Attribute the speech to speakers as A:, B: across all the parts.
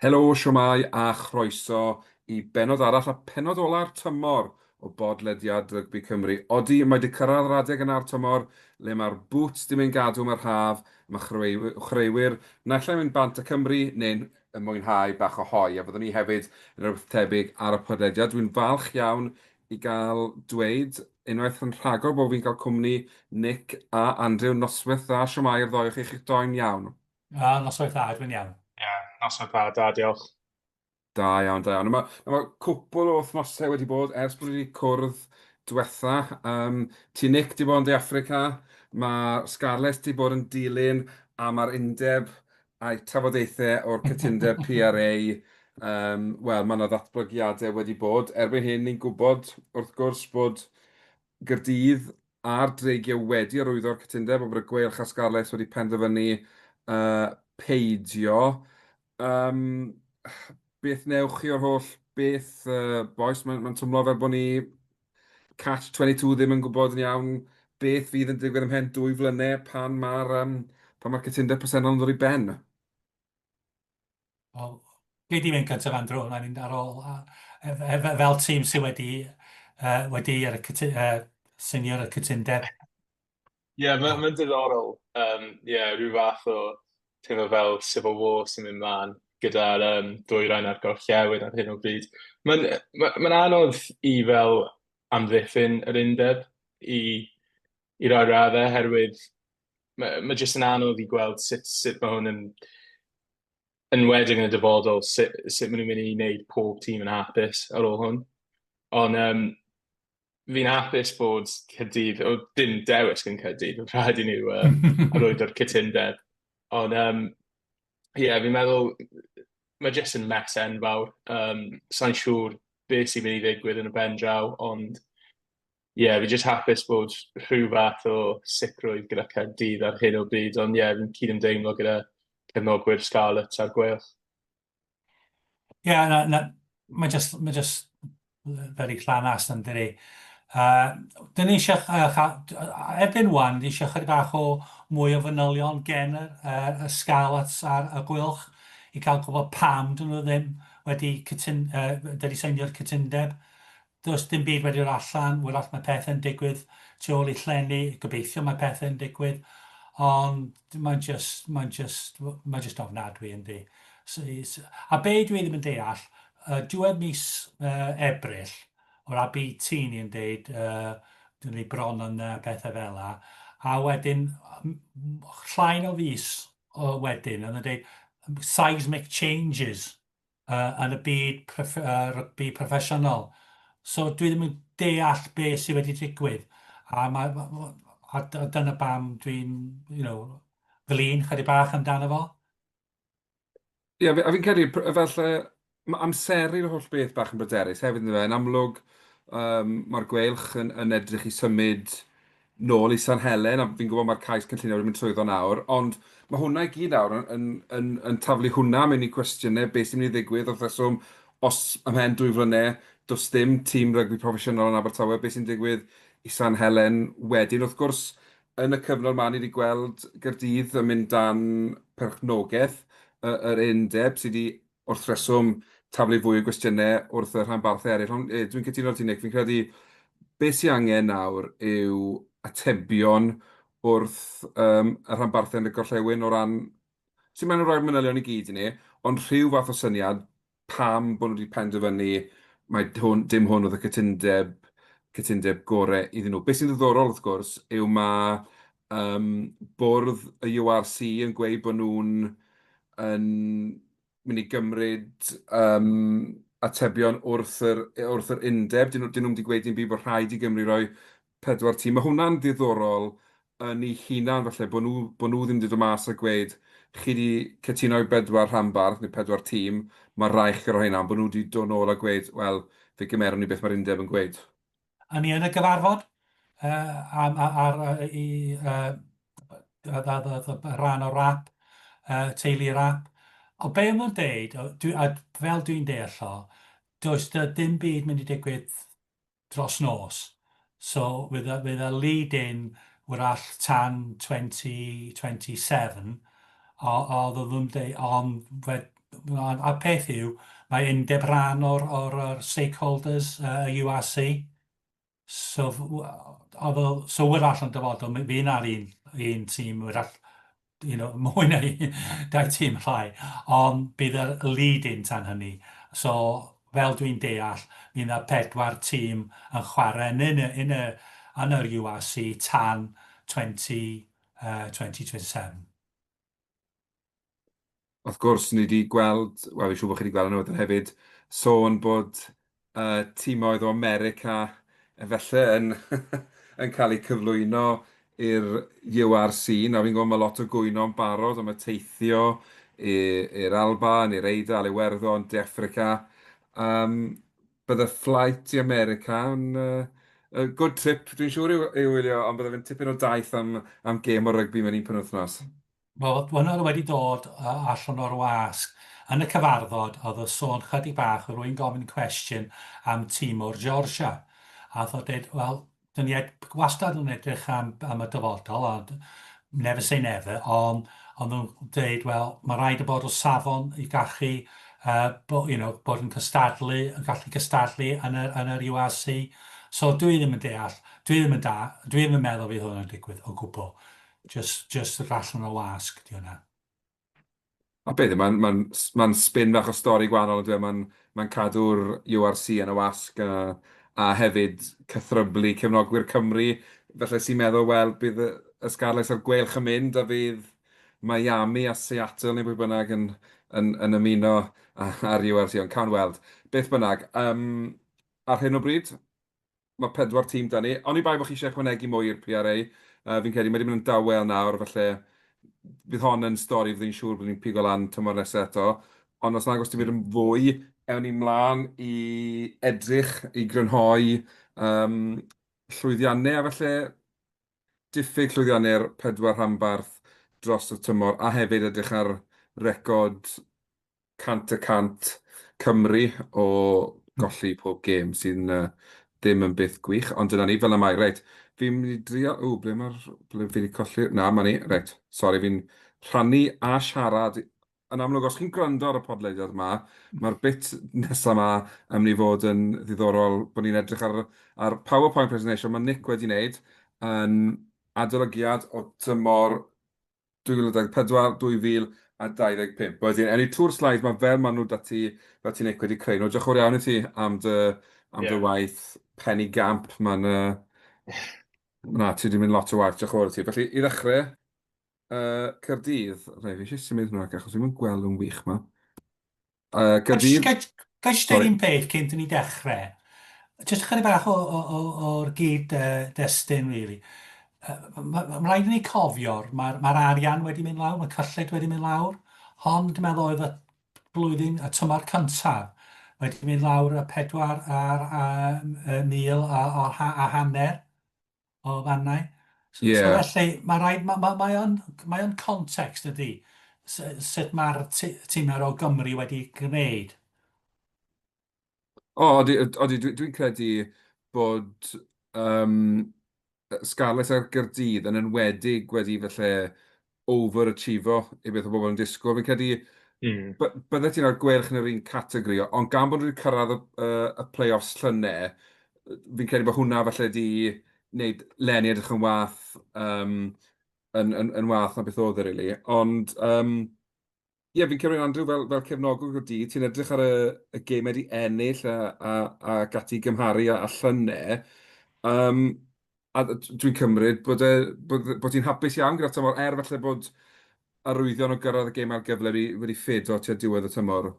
A: Helo, siwmai a chroeso i benod arall a penod ola'r tymor o bodlediad Rygbi Cymru. Odi, mae wedi cyrraedd radeg yn ar tymor le mae'r boots di mynd gadw mae'r haf, mae chreuwyr naill ai mynd bant y Cymru neu'n mwynhau bach o hoi. A fyddwn ni hefyd yn rhywbeth tebyg ar y podlediad. Dwi'n falch iawn i gael dweud unwaith yn rhagor bod fi'n cael cwmni Nick a Andrew noswaith dda. Siwmai i'r ddoi o chi'ch doen iawn.
B: Noswaith dda, dwi'n iawn.
C: Ie, noson dda, da, diolch.
A: Da iawn, da iawn. Mae cwpl o wythnosau wedi bod ers bod wedi cwrdd diwetha. Ti Nick di bod yn De Affrica, mae Scarlett di bod yn dilyn, a mae'r undeb a'i trafodaethau o'r cytundeb PRA. Wel, mae yna ddatblygiadau wedi bod. Erbyn hyn, ni'n gwybod wrth gwrs bod Gaerdydd a'r dreigiau wedi arwyddo'r cytundeb o bod y Gweilch a Scarlett wedi penderfynu peidio. Um, Beth newch chi o'r holl beth, boes? Mae'n twmlo fel bod ni catch-22 ddim yn gwybod yn iawn beth fydd yn digwydd ymhen 2 flynedd pan mae'r cytundeb presennol yn dod i ben.
B: Wel, gei di fynd cyntaf, Andrew, na'n mynd ar ôl, fel tîm sydd wedi synio'r y cytundeb.
C: Ie, mae'n diddorol. Rhyw fath o teimlo fel Civil War sy'n mynd mlaen gyda'r dwy ran ar gorllewin ar hyn o bryd. Mae'n anodd i fel amddiffyn yr undeb i roi raddau, herwydd mae jyst yn anodd i gweld sut mae hwn yn wedyn yn y dyfodol, sut maen nhw'n mynd i wneud pob tîm yn hapus ar ôl hwn. Ond fi'n hapus bod Caerdydd, o dim dewis gan Caerdydd, yn rhaid i nhw arwyddo'r cytundeb. Ond fi'n meddwl mae jyst yn mes enfawr. Sa'n siŵr beth sy'n mynd i ddigwydd yn y pen draw, ond fi jyst hapus bod rhyw fath o sicrwydd gyda Caerdydd ar hyn o bryd, ond fi'n cyd-ymdeimlo gyda cefnogwyr Scarlett a'r Gweilch.
B: Mae just very llanas yn dydi. Dyn ni eisiau, erbyn wan, ni eisiau chydig bach o mwy o fanylion gen y Scarlett a'r Gweilch i cael gwybod pam dyn nhw ddim wedi seinio'r cytundeb. Does dim byd wedi dod allan, wrach mae pethau'n digwydd tu ôl i llenni, gobeithio mae pethau'n digwydd, ond mae'n just ofnadwy yndi. A be dwi ddim yn deall, diwedd mis Ebrill, o'r ABT ni'n deud, dyn ni bron yn pethau fel la, a wedyn, llain o fus wedyn, yn dweud seismic changes yn y byd rygbi proffesiynol. So dwi ddim yn deall beth sydd wedi digwydd. A dyna pam dwi'n, flin chydig bach amdano fo.
A: Ie, a fi'n credu, falle, mae amseru'r holl beth bach yn bryderus hefyd yn fe. Yn amlwg, mae'r Gweilch yn edrych i symud nôl i San Helen, a fi'n gwybod mae'r cais cynllunio wedi mynd trwyddo nawr, ond mae hwnna i gyd nawr yn taflu hwnna mewn i cwestiynau beth sy'n mynd i ddigwydd wrth reswm os ymhen 2 flynedd, does dim tîm rygbi proffesiynol yn Abertawe, beth sy'n digwydd i San Helen wedyn. Wrth gwrs, yn y cyfnod ma ni wedi gweld Gaerdydd yn mynd dan perchnogaeth yr undeb sydd wedi wrth reswm taflu fwy o gwestiynau wrth y rhanbarthau eraill. Ond dwi'n cytuno ti, Nick, fi'n credu beth sy'n angen nawr yw atebion wrth y rhanbarthau yn y gorllewin o ran sy'n mynd rhoi'r manylion i gyd i ni, ond rhyw fath o syniad pam bod nhw wedi penderfynu mae dim hwn oedd y cytundeb gorau iddyn nhw. Beth sy'n ddiddorol, wrth gwrs, yw mae bwrdd y URC yn gweud bod nhw'n yn mynd i gymryd atebion wrth yr undeb. Dyn nhw'n mynd i gweud dim byd bod rhaid i Gymru roi 4 tîm. Mae hwnna'n ddiddorol yn ei hunan, falle, bod nhw ddim wedi dod mas a gweud chi wedi cytuno i 4 rhanbarth neu 4 tîm, mae rhaid o'r hynna, bod nhw wedi dod nôl a gweud, wel, fe gymeron ni beth mae'r undeb yn gweud.
B: A ni yn y gyfarfod, rhan o rap, teulu rap. O be yma'n deud, fel dwi'n deall o, does dim byd mynd i digwydd dros nos. So with a lead-in wrach tan 2027, oedd o ddim deud, ond a peth yw, mae undeb rhan o'r stakeholders y URC. So, so wyr allan dyfodol, fi'n ar un tîm, wyr all, mwy na dau tîm llai, ond bydd y lead-in tan hynny. So, fel dwi'n deall, bydd yna pedwar tîm yn chwarae yn yr URC tan 2027.
A: Wrth gwrs, ni wedi gweld, wel, fi'n siŵr bod chi wedi gweld nhw wedyn hefyd, sôn bod tîmoedd o America efallai yn, yn cael eu cyflwyno i'r URC. Nawr fi'n gwybod mae lot o gwyno yn barod am y teithio i'r Alban, i'r Eidal, Iwerddon, De Affrica. Bydde flight i America yn good trip, dwi'n siŵr i'w wylio, ond bydde fe'n tipyn o daith am gêm o rygbi mewn un penwythnos.
B: Wel, hwnna wedi dod allan o'r wasg. Yn y cyfarfod, oedd y sôn chydig bach, rwy'n gofyn cwestiwn am tymor Georgia. A ddodd dweud, wel, dyn ni wastad yn edrych am y dyfodol, ond never say never, ond nhw'n dweud, wel, mae rhaid y bod o safon i gallu bod yn gallu cystadlu yn yr URC. So dwi ddim yn deall, dwi ddim yn meddwl fydd hwnna'n digwydd o gwbl. Just allan o wasg, di hwnna.
A: A beth, mae'n spin bach o stori gwahanol, mae'n cadw'r URC yn y wasg a hefyd cythryblu cefnogwyr Cymru. Felly sy'n meddwl, wel, bydd y Scarlets ar gwelch yn mynd a fydd Miami a Seattle neu bwy bynnag yn ymuno ar URC, ond cawn weld. Beth bynnag, ar hyn o bryd, mae pedwar tîm da ni. Ond i bai bod chi eisiau ychwanegu mwy i'r PRA, fi'n credu mae wedi mynd yn dawel nawr, felly bydd hon yn stori fydd i'n siŵr bydd ni'n pigo lan tymor nesaf eto. Ond os nag os ti'n mynd yn fwy, ewn ni mlaen i edrych, i grynhoi llwyddiannau, a felly diffyg llwyddiannau'r pedwar rhanbarth dros y tymor, a hefyd edrych ar record 100% Cymru o golli pob gêm sy'n ddim yn byth gwych, ond dyna ni fel y mae. Reit, fi'n mynd i drio... ble fi wedi colli... Na, ma ni. Reit, sori, fi'n rhannu a siarad. Yn amlwg, os chi'n gwrando ar y podleidiad yma, mae'r bit nesaf yma yn mynd i fod yn ddiddorol bod ni'n edrych ar PowerPoint presentation mae Nick wedi wneud yn adolygiad o tymor 2024-2025. Wedyn, enw tŵr slaid, mae fel maen nhw dati, fel ti Nick wedi creu nhw. Diolch yn fawr iawn i ti am dy waith penny gamp. Na, ti wedi mynd lot o waith, diolch yn fawr i ti. Felly, i ddechrau, Caerdydd, fi eisiau symud hwnna, achos dwi'n mynd gweld yn wych yma. Caerdydd...
B: Ga i dweud un peth cynt ni dechrau? Jyst chydig bach o'r gyd-destun, really. Mae'n rhaid i ni cofio'r, mae'r arian wedi mynd lawr, mae cyllid wedi mynd lawr, ond dwi'n meddwl oedd y blwyddyn, y tymor cyntaf, wedi mynd lawr y 4,000 a hanner o fannau. So felly, mae o'n context ydy, sut mae'r tîmau o Gymru wedi gwneud.
A: Dwi'n credu bod Scarlett a'r Gaerdydd yn enwedig wedi felly over-achieveo i beth o bobl yn disgwyl. Fi'n credu bydde ti'n ar gwelch yn yr un categori, ond gan bod wedi cyrraedd y play-offs llynau, fi'n credu bod hwnna felly wedi wneud Lenny edrych yn wath yn wath na beth oedd e, really. Ond fi'n cymryd Andrew fel cefnogwr o dydd, ti'n edrych ar y gemau wedi ennill a gati gymharu a llynau. A dwi'n cymryd bod ti'n hapus iawn gyda tymor, felly bod arwyddion o gyrraedd y gemau gyfle wedi ffido tua diwedd y tymor.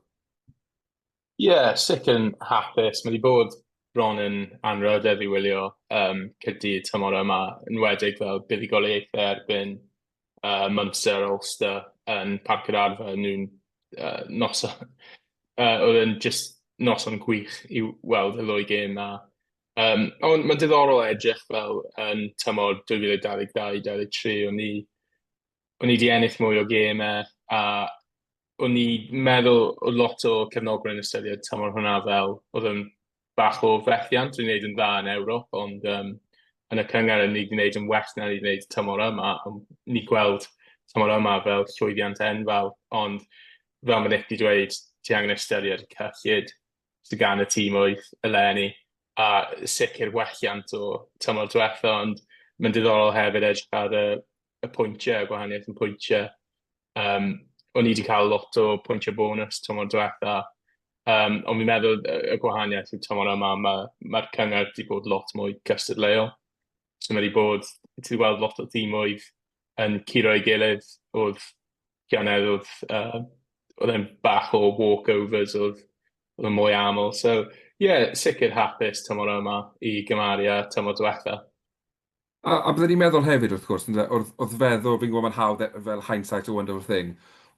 C: Sicr yn hapus. Mae wedi bod bron yn anrhydedd i wylio Caerdydd tymor yma, yn wedig fel buddigoliaethau erbyn Munster, Ulster yn Parc yr Arfer nhw'n noson. Oedd yn just noson gwych i weld y ddwy gêm na. Ond mae'n diddorol edrych fel yn tymor 2022-2023 o'n i wedi ennill mwy o gemau a o'n i meddwl o lot o cefnogwyr yn ystyried tymor hwnna fel oedd yn bach o fethiant dwi'n gwneud yn dda yn Ewrop, ond yn y cyngar ni wedi gwneud yn well na ni wedi gwneud tymor yma, ond ni gweld tymor yma fel llwyddiant enfawr, ond fel mae Nick wedi dweud, ti angen ystyried y cyllid sydd gan y tîm oedd eleni, a sicr welliant o tymor diwetha, ond mae'n diddorol hefyd edrych ar y pwyntiau, y gwahaniaeth yn pwyntiau. O'n i wedi cael lot o pwyntiau bonus tymor diwetha, ond mi'n meddwl y gwahaniaeth yw tymor yma, mae'r cyngor wedi bod lot mwy cystadleuol. So mae wedi bod, ti wedi gweld lot o tîmoedd yn curo ei gilydd, oedd Llanedd oedd e'n bach o walkovers, oedd yn mwy aml. So, sicr hapus tymor yma i gymaru â tymor diwetha.
A: A byddwn ni'n meddwl hefyd, wrth gwrs, wrth feddwl, fi'n gwybod mae'n hawdd fel hindsight a wonderful thing,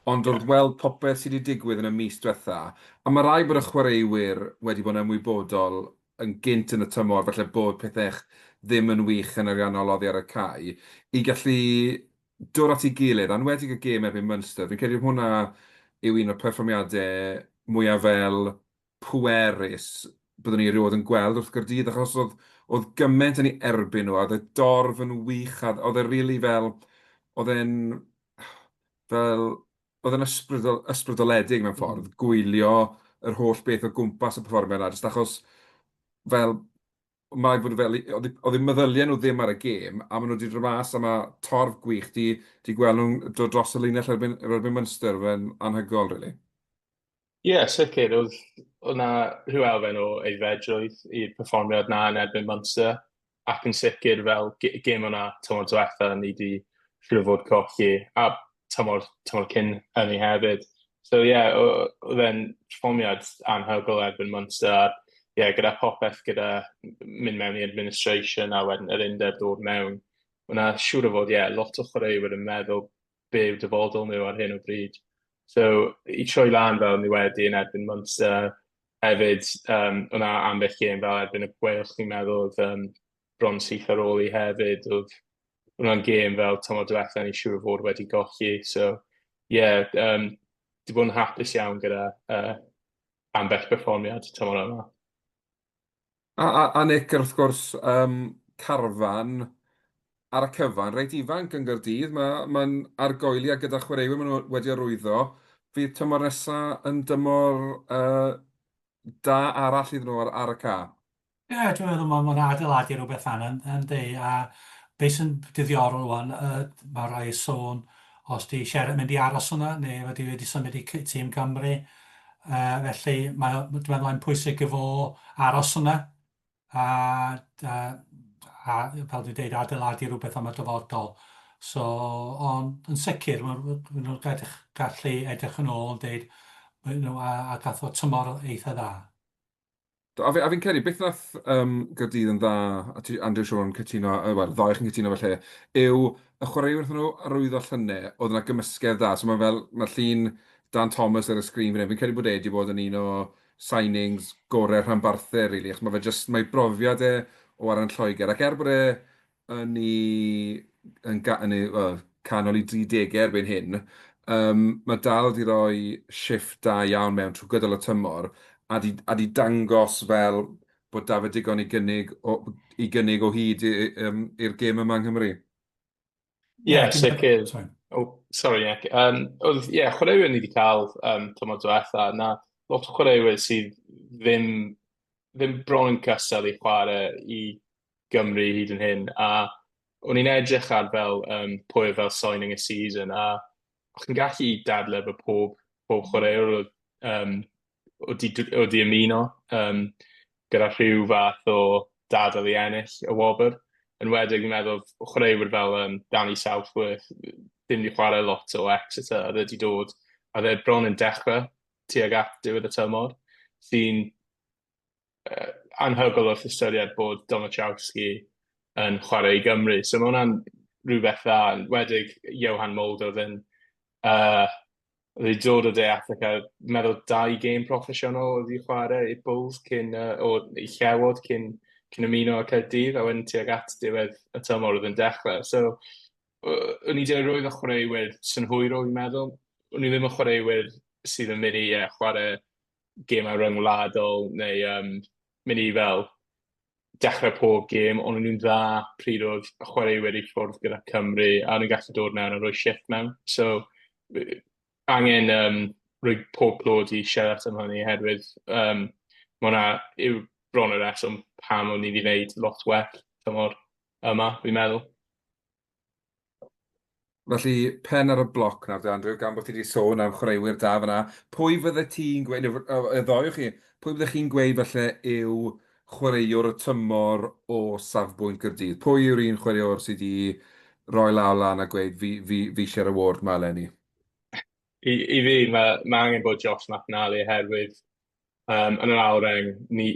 A: ond wrth weld popeth sydd wedi digwydd yn y mis diwetha, a mae rai bod y chwaraewyr wedi bod yn ymwybodol yn gynt yn y tymor, felly bod pethau ddim yn wych yn ariannol oddi ar y cae, i gallu dod at ei gilydd, anwedig y gêm erbyn Munster. Fi'n credu hwnna yw un o'r perfformiadau mwyaf fel pwerus byddwn ni erioed yn gweld wrth Gaerdydd, achos oedd gymaint yn ei erbyn nhw, a oedd y dorf yn wych, a oedd e'n really oedd e'n fel, oedd e'n ysbrydoledig mewn ffordd, gwylio yr holl beth o gwmpas y perfformiad yna, jyst achos fel, mae fod fel, oedd eu meddyliau nhw ddim ar y gêm, a maen nhw wedi dod mas am y torf gwych, di gweld nhw'n dod dros y linell erbyn Munster, fe'n anhygoel, really.
C: Sicr. Oedd na rhyw elfen o aeddfedrwydd i'r perfformiad na yn erbyn Munster, ac yn sicr fel gêm o'na tymor diwetha ni wedi siŵr o fod colli, a tymor cyn hynny hefyd. So oedd e'n perfformiad anhygoel erbyn Munster, gyda popeth, gyda mynd mewn i administration a wedyn yr undeb dod mewn. O'na siŵr o fod, lot o chwaraewyr yn meddwl be yw dyfodol nhw ar hyn o bryd. So, i troi lan fel ni wedi yn erbyn Munster hefyd, o'na ambell gêm fel erbyn y Gwelch, ni'n meddwl, oedd bron syth ar ôl i hefyd, oedd hwnna'n gêm fel tymor diwetha ni siŵr o fod wedi golli. So, di bod yn hapus iawn gyda ambell perfformiad tymor yma.
A: A Nick, wrth gwrs, Carfan ar y cyfan, reit ifanc yn Gaerdydd, mae'n argoeliad gyda chwaraewyr maen nhw wedi arwyddo. Fydd tymor nesaf yn dymor da arall iddyn nhw ar y ca.
B: Dwi'n meddwl mae'n adeiladu rhywbeth yn di, a beth sy'n diddiorol rwan, mae rai sôn os di siarad mynd i aros hwnna, neu wedi symud i tîm Cymru. Felly, dwi'n meddwl mae'n pwysig i fo aros hwnna, a fel dwi'n dweud, adeiladu rhywbeth am y dyfodol. So, ond yn sicr, maen nhw'n gallu edrych yn ôl yn dweud, a gath o tymor eitha dda.
A: A fi'n credu, beth nath Gaerdydd yn dda, a Andrew Sion cytuno, wel, ddoi chi'n cytuno felly, yw y chwaraewyr wrth nhw arwyddo llynau, oedd yna gymysgedd da. So mae'r llun Dan Thomas ar y sgrin fan hyn. Fi'n credu bod wedi bod yn un o signings gorau rhanbarthau, really, achos mae brofiad o ar yn Lloegr. Ac bod yn canol i 30 erbyn hyn, mae dal wedi rhoi shift da iawn mewn trwy gydol y tymor, a di dangos fel bod David digon i gynnig o hyd i'r gêm yma yng Nghymru.
C: Sicr. Sorry, Nick. Oedd, chwaraewyr ni wedi cael tymor diwetha, na lot o chwaraewyr sydd ddim bron yn cystal i chwarae i Gymru hyd yn hyn, a o'n i'n edrych ar fel pwy fel signing y season, a o'ch chi'n gallu dadle bod pob chwaraewr wedi ymuno gyda rhyw fath o dadl i ennill y wobr. Yn wedig, yn meddwl, chwaraewyr fel Danny Southworth ddim wedi chwarae lot o Exeter, a wedi dod, a dde bron yn dechrau tuag at diwedd y tymor, sy'n anhygoel wrth ystyried bod Domachowski yn chwarae i Gymru. So mae hwnna'n rhywbeth dda, yn wedig Johan Mulder oedd wedi dod o De Affrica, meddwl 2 gêm proffesiynol oedd i chwarae i Bulls i Llewod cyn ymuno â Caerdydd, a wedyn tuag at diwedd y tymor oedd yn dechrau. So, o'n i wedi rhoi o chwaraewyr sy'n hwyrol, i'n meddwl. O'n i ddim yn chwaraewyr sydd yn mynd i chwarae gemau ryngwladol, neu mynd i fel dechrau pob gêm, ond nhw'n dda pryd oedd chwaraewyr i ffwrdd gyda Cymru, a nhw'n gallu dod mewn a rhoi shift mewn. So, angen rhoi pob clod i siarad am hynny oherwydd mae hwnna yw bron y reswm pam o'n i wedi gwneud lot well tymor yma, fi'n meddwl.
A: Felly, pen ar y bloc nawr, Andrew, gan bod ti wedi sôn am chwaraewyr da fyna. Pwy fydde ti'n gweud, y ddoi o chi, pwy fydde chi'n gweud falle yw chwaraewr y tymor o safbwynt Gaerdydd? Pwy yw'r un chwaraewr sydd wedi rhoi law lan a gweud fi eisiau'r award ma eleni?
C: I fi, mae angen bod Josh McNally oherwydd yn yr awreng, ni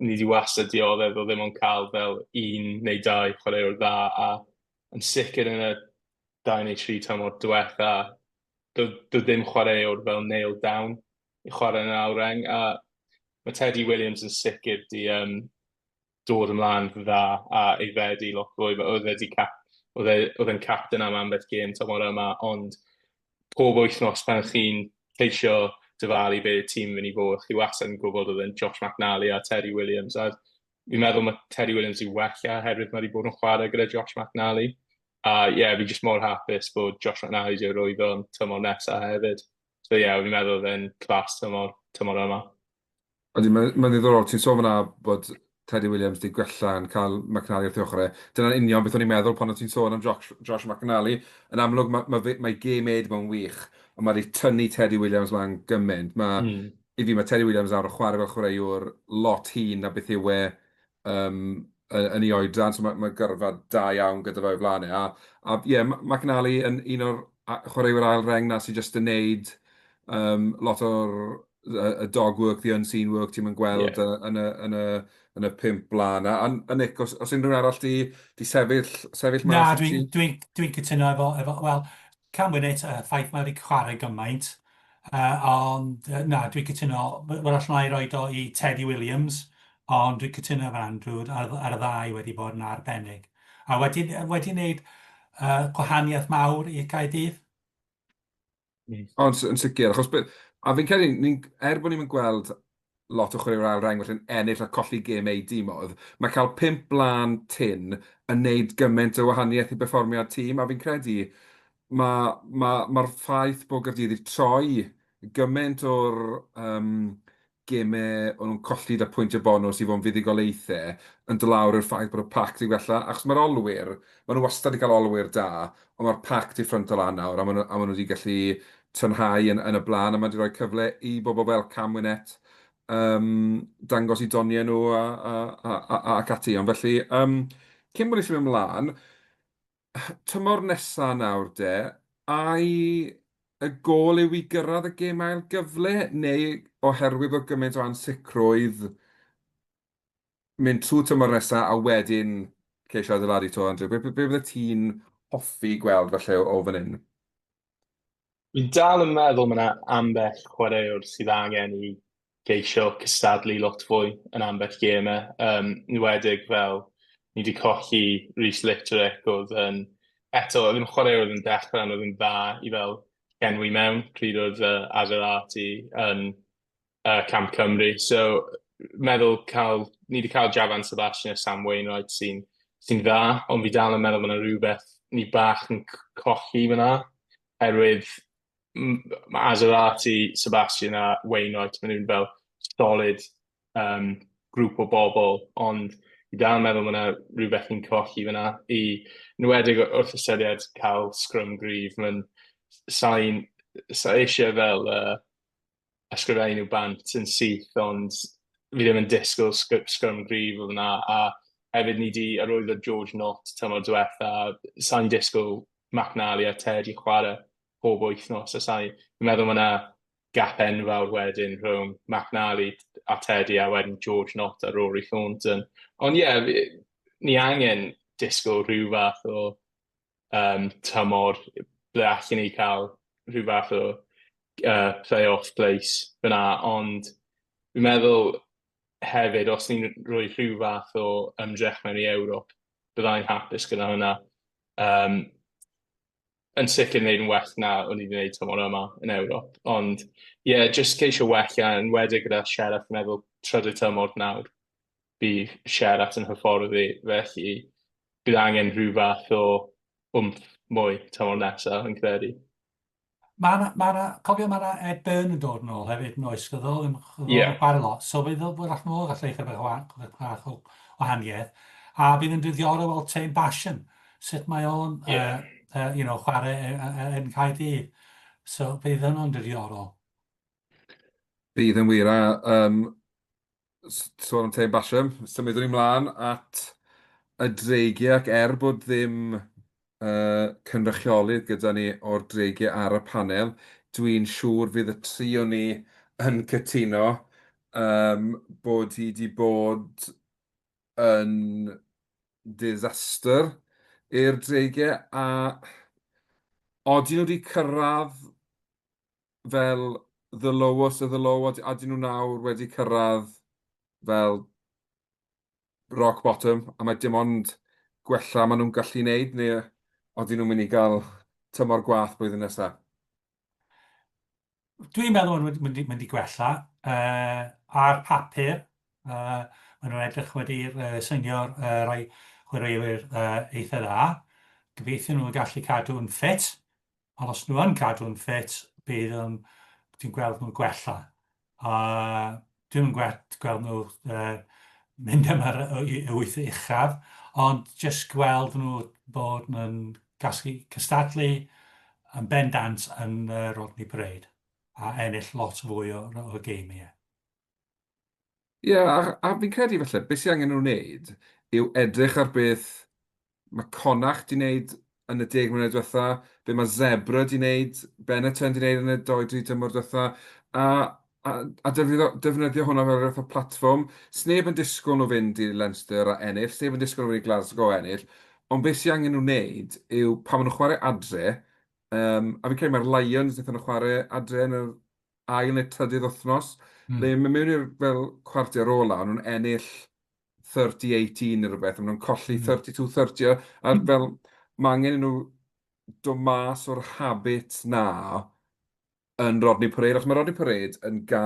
C: di wastad dioddef o ddim ond cael fel un neu dau chwaraewr dda a yn sicr yn y 2 neu 3 tymor diwetha, doedd ddim chwaraewr fel nailed down i chwarae yn yr awreng a mae Teddy Williams yn sicr di dod ymlaen dda a aeddfedu lot fwy. Oedd e'n captain am ambell gêm tymor yma, ond pob wythnos pan chi'n ceisio dyfalu be tîm fynd i fod, chi wastad yn gwybod oedd e'n Josh McNally a Teddy Williams. A fi'n meddwl mae Teddy Williams i wella oherwydd mae wedi bod yn chwarae gyda Josh McNally. A fi jyst mor hapus bod Josh McNally wedi rhoi o'n tymor nesaf hefyd. So fi'n meddwl oedd e'n clas tymor yma.
A: Mae'n ddiddorol, ti'n sôn fyna bod Teddy Williams di gwella yn cael McNally wrth ei ochr e. Dyna'n union beth o'n i'n meddwl pan o'n ti'n sôn am Josh McNally. Yn amlwg, mae game aid mewn wych, ond mae wedi tynnu Teddy Williams lan gymaint. I fi, mae Teddy Williams nawr o chwarae fel chwaraewr lot hun na beth yw e yn ei oedran, so mae gyrfa da iawn gyda fe o'i flaen e. McNally yn un o'r chwaraewyr ail reng na sydd jyst yn neud lot o'r y dog work, the unseen work ti'n mynd gweld yn y pimp blaen. A Nick, os unrhyw arall di sefyll
B: Na,
A: mas i ti?
B: dwi'n cytuno wel, Carwyn eto, ffaith mae wedi chwarae gymaint, ond na, dwi'n cytuno, wel allan i roed o i Teddy Williams, ond dwi'n cytuno efo Andrew ar y ddau wedi bod yn arbennig. A wedi wneud gwahaniaeth mawr i'r Caerdydd.
A: Ond yn sicr, a fi'n credu, bod ni'n gweld lot o chwaraewyr ail reng felly'n ennill a colli gêm ei dimodd, mae cael 5 blaen tyn yn neud gymaint o wahaniaeth i berfformiad tîm, a fi'n credu mae'r ffaith bod Gaerdydd wedi troi gymaint o'r gemau o'n nhw'n colli da pwynt y bonus i fod yn fuddugolaethau yn dod lawr i'r ffaith bod y pac di gwella, achos mae'r olwyr, maen nhw wastad wedi cael olwyr da, ond mae'r pac di ffrant o lan nawr, a maen nhw wedi gallu tynhau yn y blaen, a mae wedi rhoi cyfle i bobl fel Camwynet dangos i doniau nhw ac ati. Ond felly, cyn bod ni symud ymlaen, tymor nesa nawr de, ai y gol yw i gyrraedd y gêm ail gyfle, neu oherwydd o gymaint o ansicrwydd mynd trwy tymor nesa a wedyn ceisio adeiladu to, Andrew? Be bydde ti'n hoffi gweld falle o fan hyn?
C: Fi'n dal yn meddwl mae yna ambell chwaraewr sydd angen i geisio cystadlu lot fwy yn ambell gemau. Nwedig fel ni wedi colli Rhys Litterick oedd yn eto, ddim chwaraewr yn dechrau oedd yn dda i fel enwi mewn pryd oedd Aserati yn Camp Cymru. So, ni wedi cael Javan Sebastian a Sam Wainwright sy'n dda, ond fi dal yn meddwl mae yna rhywbeth ni bach yn colli fyna, oherwydd mae Aserati, Sebastian a Wainwright, maen nhw'n fel solid grŵp o bobl, ond i dal yn meddwl mae yna rhywbeth yn colli fyna i nwedig wrth ystyried cael scrum gryf. Sa'n eisiau fel ysgrifennu bant yn syth, ond fi ddim yn disgwyl scrum gryf o fyna, a hefyd ni di arwyddo George Knott tymor diwetha, sa'n disgwyl McNally a Teddy chwarae pob wythnos, a fi'n meddwl mae yna gap enfawr wedyn rhwng McNally a Teddy a wedyn George Knott a Rory Thornton. Ond ni angen disgwyl rhyw fath o tymor ble allan ni cael rhyw fath o play-off place fyna, ond fi'n meddwl hefyd, os ni'n rhoi rhyw fath o ymdrech mewn i Ewrop, byddai'n hapus gyda hwnna. Yn sicr wneud yn well na o'n i wedi gwneud tymor yma yn Ewrop. Ond jyst ceisio wella yn wedi gyda Sheriff, yn meddwl trydydd tymor nawr. Bydd Sheriff yn hyfforddi, felly bydd angen rhyw fath o wmff mwy tymor nesaf yn credu.
B: Cofio mae 'na Ed Byrne yn dod yn ôl hefyd yn oes, gyda
C: Ie,
B: nhw'n chwarae lot, so bydd o'n allan nhw gallu chydig bach o wahaniaeth. A bydd yn ddiddorol weld Teim Bashan, sut mae o'n
C: ie.
B: chwarae yn Caerdydd. So bydd hwnnw'n ddiddorol.
A: Bydd yn wir a sôn am Teim Basham, symudwn ni mlaen at y dreigiau ac bod ddim cynrychiolydd gyda ni o'r dreigiau ar y panel, dwi'n siŵr fydd y tri o ni yn cytuno bod hi wedi bod yn disaster i'r dreigiau a oedden nhw wedi cyrraedd fel the lowest of the low, a ydyn nhw nawr wedi cyrraedd fel rock bottom, a mae dim ond gwella maen nhw'n gallu wneud, neu oedden nhw'n mynd i gael tymor gwath blwyddyn nesaf.
B: Dwi'n meddwl mae'n mynd i gwella. Ar papur, maen nhw'n edrych wedi'r senior rai chwaraewyr eitha dda. Gobeithio nhw'n gallu cadw'n ffit. Ond os nhw yn cadw'n ffit, dwi'n gweld nhw'n gwella. Dwi'n gweld nhw mynd am y wyth uchaf, ond jyst gweld nhw bod nhw'n gallu cystadlu yn bendant yn Rodney Parade a ennill lot fwy o geimiau.
A: Ie, a fi'n credu falle, beth sydd angen nhw wneud yw edrych ar beth mae Connacht di wneud yn y 10 mlynedd diwetha, be mae Zebra di wneud, Benetton di wneud yn y 2-3 tymor diwetha, a defnyddio hwnna fel rhywbeth o platfform. Sneb yn disgwyl nhw fynd i Leinster a ennill, sneb yn disgwyl nhw fynd i Glasgow a ennill, ond beth sydd angen nhw wneud yw pan maen nhw'n chwarae adre, a fi'n credu mae'r Lions wnaethon nhw chwarae adre yn yr ail neu trydydd wythnos, le mae mewn i'r fel cwarter ola, nhw'n ennill 30-18 neu rhywbeth, maen nhw'n colli 32-30, a fel mae angen i nhw dod mas o'r habit na yn Rodney Parade, achos mae Rodney Parade yn ga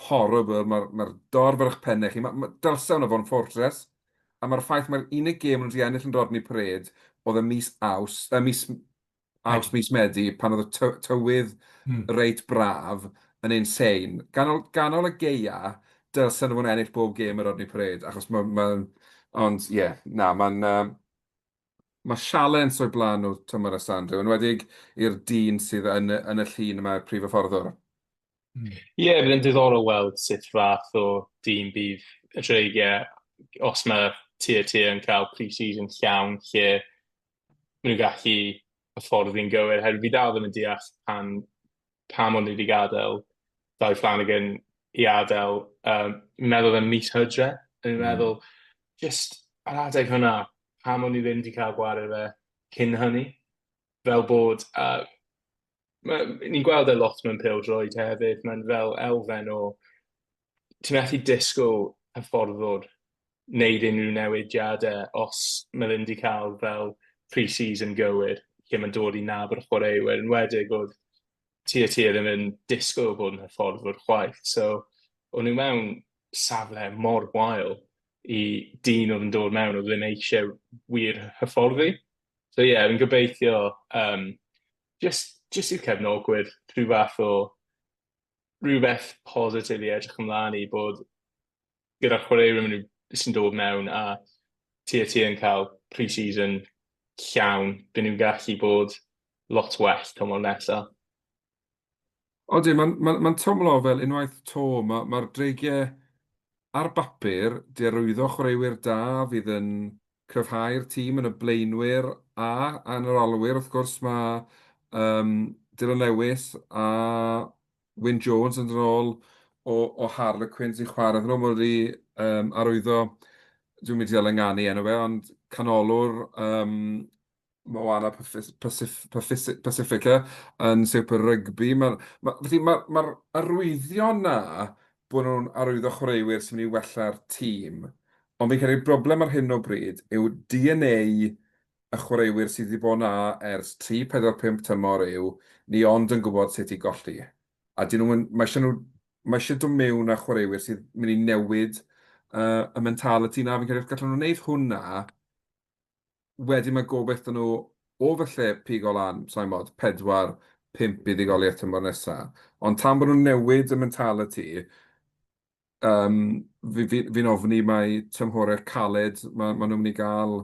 A: horrible, mae'r dorfyrch pennau chi, dylse hwnna fod yn Fortress, a mae'r ffaith mae'r unig gêm nhw'n wedi ennill yn Rodney Parade oedd y mis Medi, pan oedd y tywydd reit braf yn insane. Ganol y geia, dylse nhw fod yn ennill bob gêm yn Rodney Parade, achos ond ie, na, mae sialens o'i blaen nhw tymor y Sandro, yn wedig i'r dyn sydd yn y llun yma, prif y fforddwr.
C: Ie, bydd yn diddorol weld sut fath o dîm bydd y dreigiau os mae tir yn cael pre-season llawn lle maen nhw'n gallu hyfforddi'n gywir. Herwydd fi dal ddim yn deall pam ond wedi gadael Dau Flanagan i adael. Mi'n meddwl yn mis hydre. Yn meddwl, just ar adeg hwnna, pam ond i ddim wedi cael gwared fe cyn hynny. Fel bod, ni'n gweld e lot mewn pêl-droed hefyd. Mae'n fel elfen o, ti'n methu disgwyl hyfforddwr wneud unrhyw newidiadau os mae ddim wedi cael fel pre-season gywir lle mae'n dod i nabod y chwaraewyr. Yn wedig oedd tir ddim yn disgwyl bod yn hyfforddwr chwaith. So, o'n nhw mewn safle mor wael i dyn oedd yn dod mewn oedd ddim eisiau wir hyfforddi. So ie, fi'n gobeithio just i'r cefnogwyr rhywbeth positif i edrych ymlaen i bod gyda'r chwaraewyr sy'n dod mewn a yn cael pre-season llawn, bydd nhw'n gallu bod lot well tymor nesaf.
A: Odi, mae'n tomlo fel unwaith to, mae'r dreigiau ar bapur, di arwyddo chwaraewyr da fydd yn cryfhau'r tîm yn y blaenwyr a yn yr olwyr. Wrth gwrs mae Dylan Lewis a Wyn Jones yn dod ôl o Harlequins i chwarae. Nhw wedi arwyddo, dwi'n mynd i ddilenganu enw fe, ond canolwr Moana Pacifica yn Super Rugby. Mae'r arwyddion na bod nhw'n arwyddo chwaraewyr sy'n mynd i wella'r tîm. Ond fi'n credu broblem ar hyn o bryd yw DNA y chwaraewyr sydd wedi bod na ers 3-4-5 tymor yw ni ond yn gwybod sut i golli. A mae eisiau dod mewn â chwaraewyr sydd mynd i newid y mentality na. Fi'n credu gallen nhw wneud hwnna wedyn mae gobeithio nhw o falle pigo lan, sa'n modd, pedwar 5 buddugoliaeth tymor nesaf. Ond tan bod nhw'n newid y mentality, fi'n ofni mai tymhorau caled ma nhw'n mynd i gael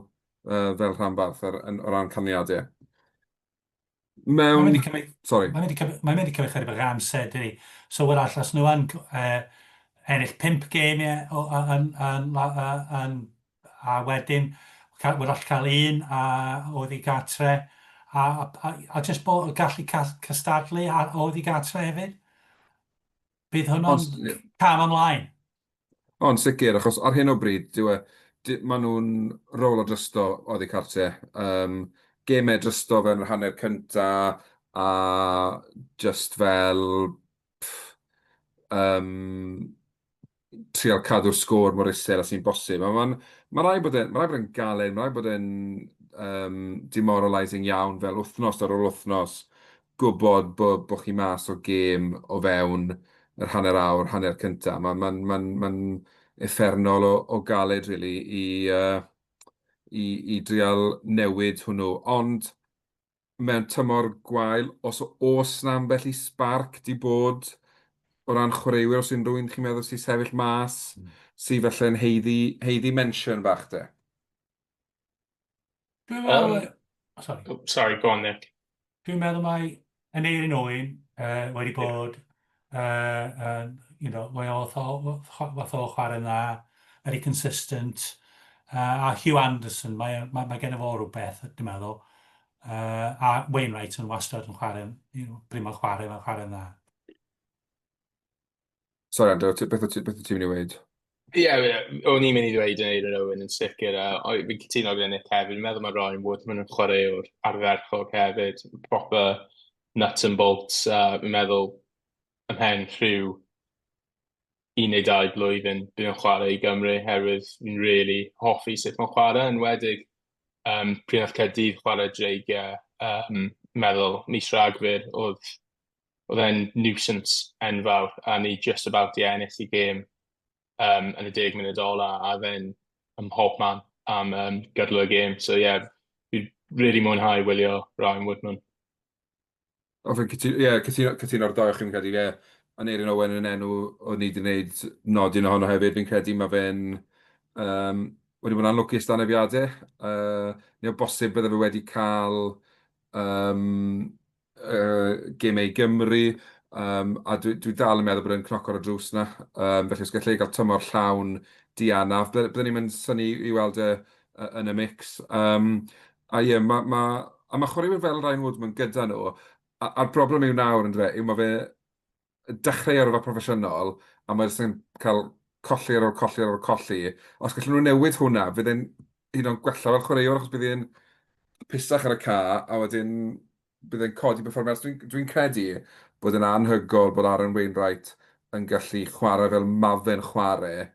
A: fel rhanbarth o ran canlyniadau.
B: Mae'n
A: Mewn...
B: mynd i cymryd,
A: Sorry.
B: mae'n mynd i cymryd chydig bach amser, dydi. So, wel allas nhw yn ennill 5 geimiau a wedyn, wel all cael un oedd i gatre, a jyst bod gallu cystadlu oedd i gatre hefyd. Bydd hwnna'n
A: Ond,
B: cam ymlaen.
A: Ond sicr, achos ar hyn o bryd, maen nhw'n rôl o drysto oddi cartre. Gemau drysto fel yr hanner cynta a just fel um, trial cadw'r sgôr mor isel a sy'n bosib. Ma rai bod e'n galed, ma rai bod e'n demoralising iawn fel wythnos ar ôl wythnos, gwybod bod chi mas o gêm o fewn yr hanner awr, hanner cynta. Mae'n effernol o galed, really, i drial newid hwnnw. Ond mewn tymor gwael, os na ambell i spark di bod o ran chwaraewyr, os unrhyw un chi'n meddwl sy'n sefyll mas, sy'n felly'n heiddi mention bach de.
B: Dwi'n
C: Um,
B: meddwl, sorry,
C: sorry, go on, Nick.
B: dwi'n meddwl mai yn Eirin Owen wedi bod, mae fath o chwarae dda, very consistent, a Hugh Anderson, mae gen i fo rhywbeth, dwi'n meddwl. A Wainwright yn wastad yn chwarae, primo chwarae, mae'n chwarae dda.
A: Sorry, Andrew, beth wyt ti'n mynd i weid?
C: O'n i'n mynd i ddweud yn Eirin Owen yn sicr. Fi'n cytuno gyda Nick hefyd. Fi'n meddwl mae Ryan Woodman yn chwarae o'r arferchog hefyd. Proper nuts and bolts. Fi'n meddwl ymhen rhyw 1 neu 2 blwyddyn bydd yn chwarae i Gymru herwydd fi'n really hoffi sut mae'n chwarae. Yn wedig pryd nath Caerdydd chwarae dreigiau, meddwl mis Rhagfyr, oedd e'n nuisance enfawr a ni just about i ennill i gêm yn y 10 munud ola a fe'n ym mhob man am gydol y gêm. So fi'n really mwynhau wylio Ryan Woodman.
A: O, cytuno'r doi o'ch chi'n credu, Aneurin Owen yn enw o ni wedi gwneud nodyn ohono hefyd, fi'n credu mae fe'n wedi bod yn anlwcus dan efiadau. Neu o bosib bydde fe wedi cael gemau Gymru, a dwi dal yn meddwl bod e'n cnocor o drws na. Felly os gallai gael tymor llawn dianaf, byddwn ni'n mynd syni i weld yn y mix. A ie, mae chwaraewyr fel Ryan Woodman gyda nhw, a'r broblem yw nawr yn dre, yw mae fe dechrau ar efo proffesiynol, a mae jyst yn cael colli ar ôl colli ar ôl colli. Os gallwn nhw newid hwnna, fydd e'n hyd o'n gwella fel chwaraewr, achos bydd e'n pistach ar y ca, a wedyn bydd e'n codi performance. Dwi'n credu bod yn anhygol bod Aaron Wainwright yn gallu chwarae fel mafen chwarae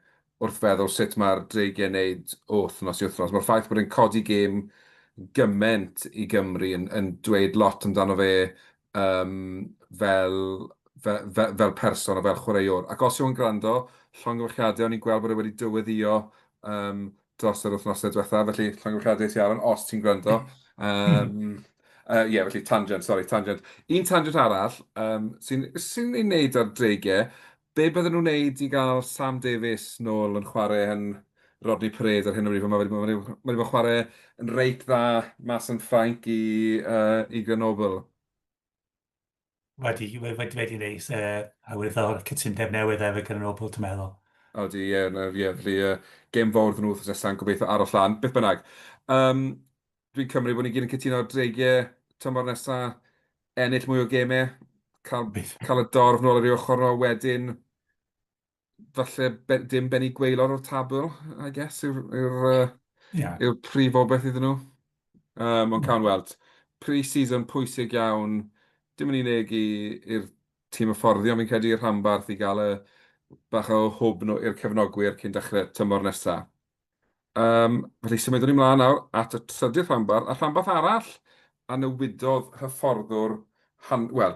A: wrth feddwl sut mae'r dreigiau'n neud o wythnos i wythnos. Mae'r ffaith bod e'n codi gêm gyment i Gymru yn dweud lot amdano fe fel, fel person a fel chwaraewr. Ac os yw'n gwrando, llongyfarchiadau, o'n i'n gweld bod e wedi dyweddio dros yr wythnosau diwethaf, felly llongyfarchiadau ti Aaron, os ti'n gwrando. Felly tangent, sorry, tangent. Un tangent arall sy'n ei wneud ar dreigiau, be bydden nhw'n wneud i gael Sam Davies nôl yn chwarae yn Rodney Parade ar hyn o bryd, mae wedi bod yn chwarae yn reit dda mas yn Ffrainc i Grenoble.
B: Wedi wneud awyrddor cytundeb newydd efo Grenoble, ti'n meddwl.
A: Odi, felly gêm fawr ddyn nhw wrth nesaf, gobeithio aros lan, beth bynnag. Dwi'n cymryd bod ni gyd yn cytuno dreigiau tymor nesaf, ennill mwy o gemau, cael y dorf nôl ar ei ochr nhw, wedyn falle dim benni gweilor o'r tabl, I guess, yw'r prif obeth iddyn nhw. Ond cawn weld. Pre-season pwysig iawn, dim yn unig i'r tîm hyfforddio, mi'n credu i'r rhanbarth i gael bach o hwb i'r cefnogwyr cyn dechrau tymor nesaf. Felly symudwn ni mlaen nawr at y trydydd rhanbarth. A rhanbarth arall a newidodd hyfforddwr, wel,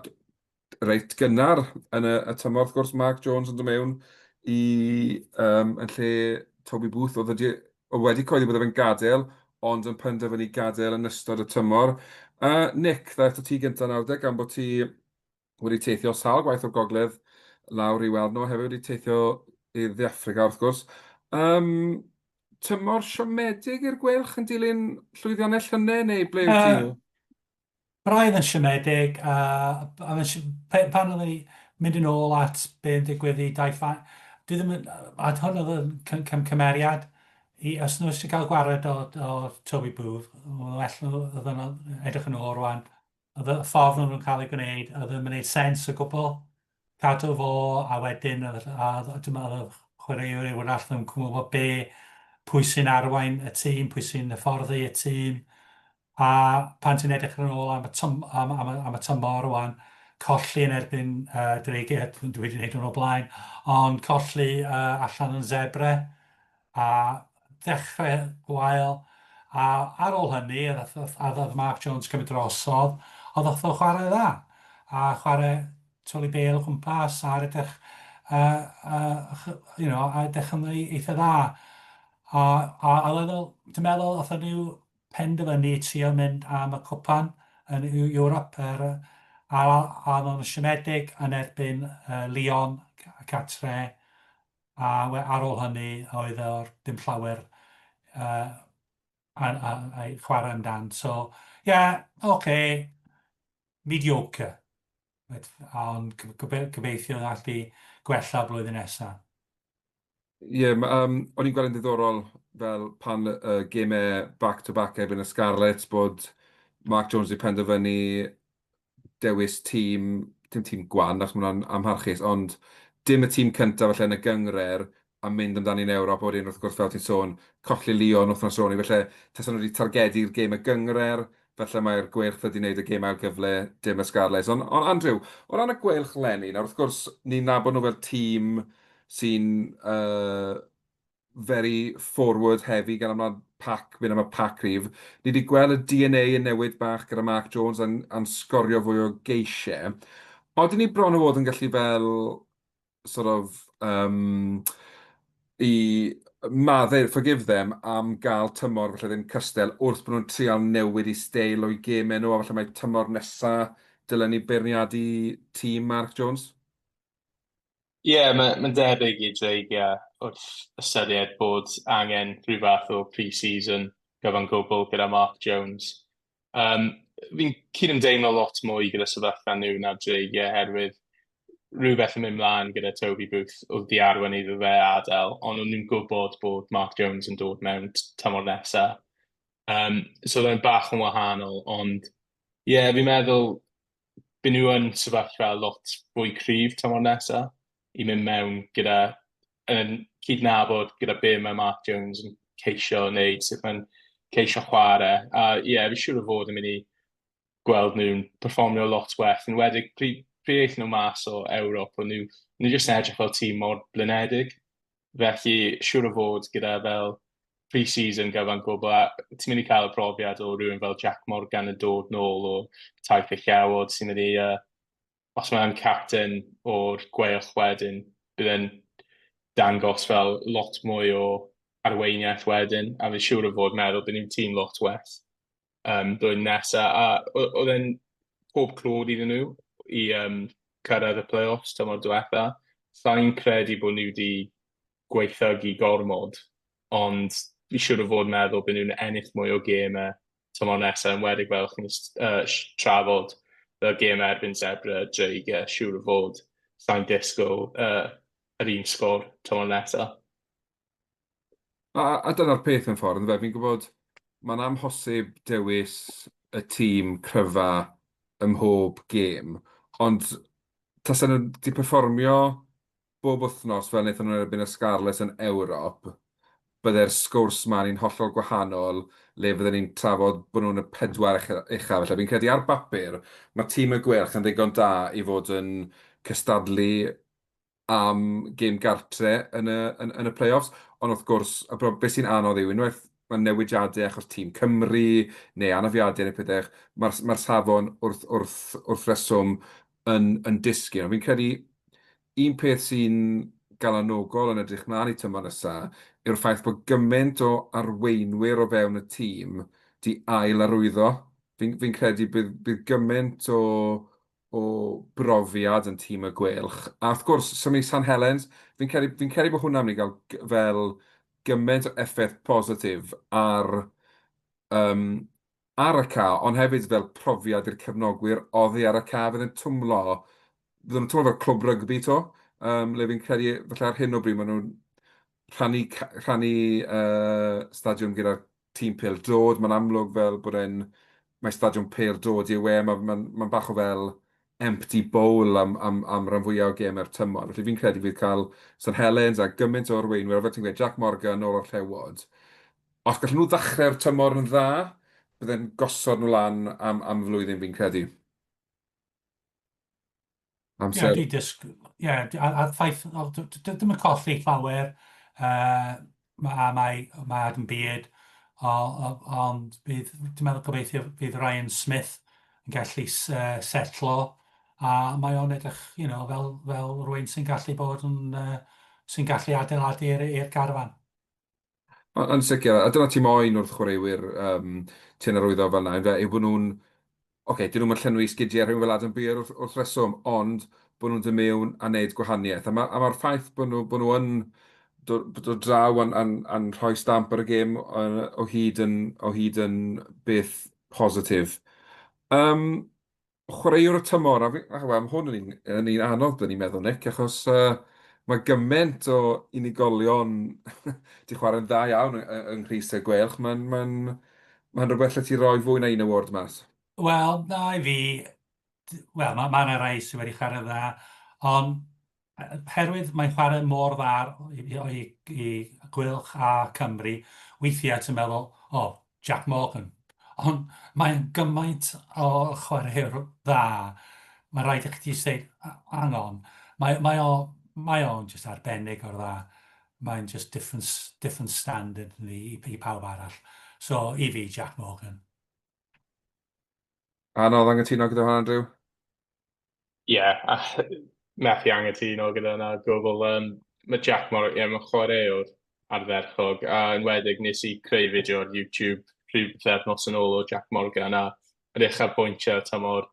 A: reit gynnar yn y tymor, wrth gwrs, Mark Jones yn dod mewn yn lle Toby Booth, oedd wedi coeddi bod e'n gadael, ond yn penderfynu gadael yn ystod y tymor. Nick, ddaeth o ti gyntaf 90, gan bod ti wedi teithio sawl gwaith o'r gogledd lawr i weld nhw, hefyd wedi teithio i dde Affrica wrth gwrs. Um, Tymor siomedig i'r gwelch yn dilyn llwyddiannau llynau neu ble yw ti?
B: Uh, Braidd yn siomedig, pan oedd ni mynd yn ôl at be'n digwydd i daith fan, dwi ddim yn, a hwn oedd yn cymeriad, os nhw eisiau cael gwared o Toby Booth, well nhw, oedd yn edrych yn ôl rwan, oedd y ffordd nhw'n cael ei gwneud, oedd yn gwneud sens o gwbl, cadw fo, a wedyn, dyma oedd y chwaraewr i wrach yn gwybod pwy sy'n arwain y tîm, pwy sy'n hyfforddi y tîm, a pan ti'n edrych yn ôl am y tymor rwan, colli yn erbyn dreigiau, dwi wedi gwneud hwnnw o blaen, ond colli allan yn zebre, a dechrau gwael, a ar ôl hynny, a ddodd Mark Jones cymryd drosodd, oedd oedd o chwarae dda, a chwarae toli bel o gwmpas, a edrych, a edrych yn eitha dda. Dwi'n meddwl, oedd nhw penderfynu trio mynd am y cwpan yn Ewrop a oedd o'n siomedig yn erbyn Lyon, Catre, a ar ôl hynny oedd o'r dim llawer a chwarae amdan. So, mediocre. Ond gobeithio allu gwella blwyddyn nesaf.
A: Ie, o'n i'n gweld yn diddorol fel pan gemau back-to-back erbyn y Scarlets bod Mark Jones wedi penderfynu dewis dim tîm gwan, achos mae hwnna'n amharchus, ond dim y tîm cyntaf falle yn y gyngred a mynd amdani yn Ewrop, a wedyn wrth gwrs fel ti'n sôn, colli Lyon wrth sôn, felly tason nhw wedi targedu'r gêm y gyngred, felly mae'r gweilch wedi gwneud y gêm ail gyfle, dim y Scarlets. Ond Andrew, o ran y gweilch lenni, nawr wrth gwrs ni'n nabod nhw fel tîm sy'n very forward heavy gan ymlaen pac, mynd am y pac rif. Ni wedi gweld y DNA yn newid bach gyda Mark Jones yn sgorio fwy o geisiau. Oedden ni bron o fod yn gallu fel sort of i maddau, forgive them, am gael tymor falle ddim cystel wrth bod nhw'n trial newid i steil o'i gemau nhw, a falle mae tymor nesa dylen ni beirniadu tîm Mark Jones.
C: Ie, yeah, mae'n debyg i dreigiau wrth ystyried bod angen rhyw fath o pre-season gyfan gwbl gyda Mark Jones. Fi'n cyd-ymdeimlo lot mwy gyda sefyllfa nhw na dreigiau herwydd rhywbeth yn mynd mlaen gyda Toby Booth oedd di arwen iddo fe adael, ond o'n nhw'n gwybod bod Mark Jones yn dod mewn tymor nesaf. So oedd e'n bach yn wahanol, ond ie, fi'n meddwl byd nhw yn sefyllfa lot fwy cryf tymor nesaf i mynd mewn gyda yn cydnabod gyda be mae Mark Jones yn ceisio wneud, sut mae'n ceisio chwarae. A ie, fi siŵr o fod yn mynd i gweld nhw'n perfformio lot well. Yn wedi pryd eith nhw mas o Ewrop, o'n nhw jyst yn edrych fel tîm mor blinedig. Felly, siŵr o fod gyda fel pre-season gyfan gwbl, a ti'n mynd i cael y profiad o rhywun fel Jack Morgan yn dod nôl o taith y llewod sy'n mynd i os mae'n captain o'r gweilch wedyn, bydd e'n dangos fel lot mwy o arweiniaeth wedyn, a fi'n siŵr o fod meddwl bydd ni'n tîm lot well blwyddyn nesaf. A oedd e'n pob clod iddyn nhw i cyrraedd y play-offs tymor diwetha. Sa'n credu bod nhw wedi gweithygu gormod, ond fi'n siŵr o fod meddwl bydd nhw'n ennill mwy o gemau tymor nesaf, yn wedig fel chi'n trafod y gêm erbyn Zebra, dreigiau, siŵr o fod sa'n disgwyl yr un sgôr tymor nesaf.
A: A dyna'r peth yn ffordd, yn fe, fi'n gwybod mae'n amhosib dewis y tîm cryfa ym mhob gêm, ond tasen nhw wedi perfformio bob wythnos fel wnaethon nhw erbyn y Scarlets yn Ewrop, bydde'r sgwrs ma'n un hollol gwahanol le fydden ni'n trafod bod nhw'n y pedwar uchaf. Felly fi'n credu ar bapur, mae tîm y gwerch yn ddigon da i fod yn cystadlu am gêm gartre yn y play-offs. Ond wrth gwrs, beth sy'n anodd yw unwaith mae newidiadau achos tîm Cymru neu anafiadau neu pethau, mae'r safon wrth reswm yn disgyn. Fi'n credu un peth sy'n galanogol yn edrych mlaen i tymor nesaf yw'r ffaith bod gymaint o arweinwyr o fewn y tîm di ail arwyddo. fi'n credu bydd gymaint o brofiad yn tîm y gwylch. A wrth gwrs, symud San Helens, fi'n credu bod hwnna'n mynd i gael fel gymaint o effaith positif um, ar y ca, ond hefyd fel profiad i'r cefnogwyr oddi ar y ca fydd yn twmlo, fydden nhw'n twmlo fel clwb rygbi to, le fi'n credu, falle ar hyn o bryd, maen nhw'n rhannu stadiwm gyda'r tîm Pêl Drod. Mae'n amlwg fel bod mae stadiwm Pêl Drod i'w we, mae'n bach o fel empty bowl am ran fwyaf o gemau'r tymor. Felly fi'n credu fydd cael St Helens a gymaint o arweinwyr, fel ti'n gweud, Jack Morgan o'r Orllewod. Os gallen nhw ddechrau'r tymor yn dda, bydden gosod nhw lan am flwyddyn fi'n credu.
B: Ie,
A: Amser.
B: dwi dysg... Ie, a'r ffaith... Dim yn colli llawer. Mae Adam Beard, ond dwi'n meddwl gobeithio bydd Ryan Smith yn gallu setlo. A mae o'n edrych, fel rhywun sy'n gallu bod sy'n gallu adeiladu'r garfan.
A: Yn sicr, a dyna ti moyn wrth chwaraewyr ti'n arwyddo fel yna, yw bod nhw'n dyn nhw'n llenwi sgidiau rhywun fel Adam Beer wrth reswm, ond bod nhw'n dod mewn a wneud gwahaniaeth. Mae'r ffaith bod nhw yn dod draw a'n rhoi stamp ar y gêm o hyd yn beth positif. Chwaraewr y tymor, wel, mae hwn yn un anodd, byddwn ni'n meddwl, Nick, achos mae gymaint o unigolion di chwarae'n dda iawn yng Nghrys y Gwelch. Mae'n rhywbeth lle ti roi fwy na un award mas.
B: Wel, na i fi... Wel, mae yna rai sydd wedi chwarae dda, ond herwydd mae'n chwarae mor dda i Gwylch a Cymru, weithiau ti'n meddwl, Jack Morgan. Ond mae'n gymaint o chwaraewr dda. Mae'n rhaid i chdi dweud, hang on, mae o'n just arbennig o'r dda. Mae'n just different standard i pawb arall. So, i fi, Jack Morgan.
A: Anodd angytuno gyda hwnna, Andrew?
C: Methu angytuno gyda yna gwbl. Mae Jack Morgan, mae'n chwaraewr ardderchog, a yn wedig nes i creu fideo ar YouTube rhyw nos yn ôl o Jack Morgan, a yr uchaf bwyntio tymor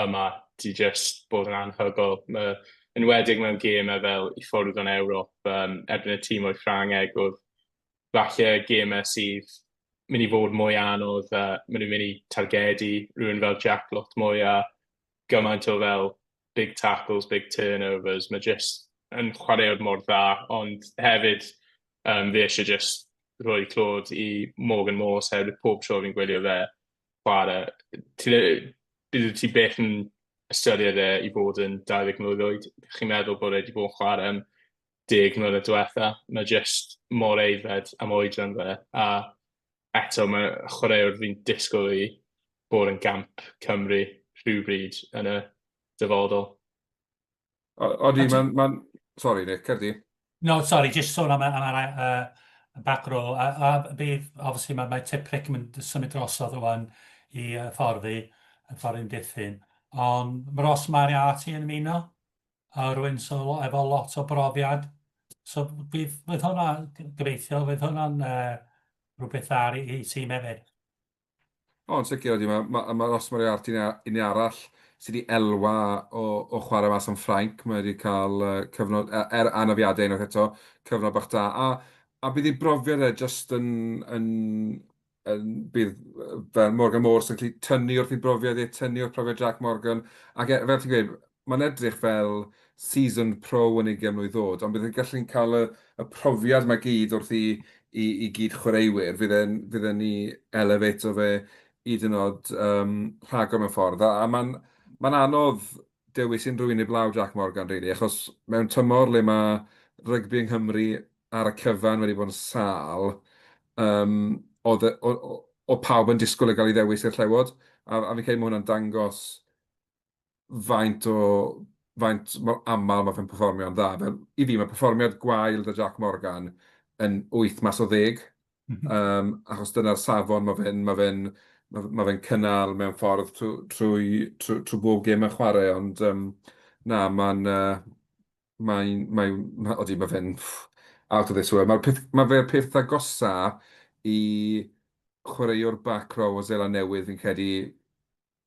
C: yma di just bod yn anhygol. Yn wedig mewn gemau fel i ffwrdd o'n Ewrop, erbyn y tîm o'i Ffrangeg, oedd falle gemau sydd mynd i fod mwy anodd, maen nhw'n mynd i targedu rhywun fel Jack lot mwy, a gymaint o fel big tackles, big turnovers. Mae just yn chwaraewr mor dda, ond hefyd fi eisiau just rhoi clod i Morgan Morse hefyd pob tro fi'n gwylio fe chwarae. Bydd ti beth yn ystyried i fod yn 20 mlynedd oed. Chi'n meddwl bod e wedi bod yn chwarae am 10 mlynedd diwetha. Mae just mor eiddfed am oedran fe. A eto mae chwaraewr fi'n disgwyl i bod yn gamp Cymru rhywbryd yn y dyfodol.
A: Sorry, Nick, cerdi.
B: No, sorry, just sôn am y back row. A bydd, obviously, mae Tiprick yn symud drosodd rwan i ffordd i'n dithyn. Ond mae Ross Mariati yn ymuno, a rhywun efo lot o brofiad. So bydd hwnna, gobeithio, bydd hwnna'n rhywbeth ar i tîm hefyd.
A: Yn sicr ydy, mae Ross Moriarty un arall sydd wedi elwa o chwarae mas yn Ffrainc. Mae wedi cael cyfnod, anafiadau unwaith eto, cyfnod bach da. A bydd ei brofiad just bydd fel Morgan Morse yn gallu tynnu wrth ei brofiad tynnu wrth profiad Jack Morgan. Ac fel ti'n gweud, mae'n edrych fel season pro yn 20 mlwydd ddod, ond bydd e'n gallu'n cael y profiad mae gyd wrth i gyd chwaraewyr. Fydd e'n ni elevato fe hyd yn oed rhagor mewn ffordd. A mae'n anodd dewis unrhyw un i blaw Jack Morgan, really, achos mewn tymor le mae rygbi yng Nghymru ar y cyfan wedi bod yn sâl, o pawb yn disgwyl i gael ei ddewis i'r llewod. A fi'n credu mae hwnna'n dangos faint mor aml mae fe'n perfformio'n dda. I fi, mae perfformiad gwael dy Jack Morgan yn 8 mas o 10. Achos dyna'r safon mae fe'n cynnal mewn ffordd trwy bob gêm yn chwarae, ond na, mae fe'n out of this world. Mae fe'r peth agosa i chwaraewr back row o Seland Newydd fi'n credu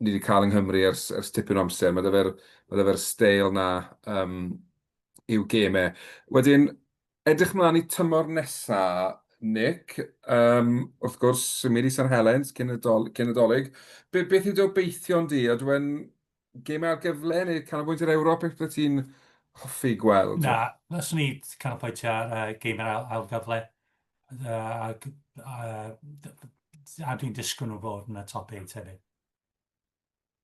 A: ni wedi cael yng Nghymru ers tipyn o amser. Mae 'da fe'r steil na i'w gemau. Wedyn, edrych mlaen i tymor nesa, Nick, wrth gwrs, sy'n mynd i San Helens cyn y Dolig. Beth yw dy obeithion di? A dwi'n gemau ar gyfle neu canolbwynt i'r Ewrop eich bydd ti'n hoffi gweld?
B: Na, fyswn ni canolbwyntio ar gêm yr ail gyfle. A dwi'n disgwyl nhw fod yn y top 8 hefyd.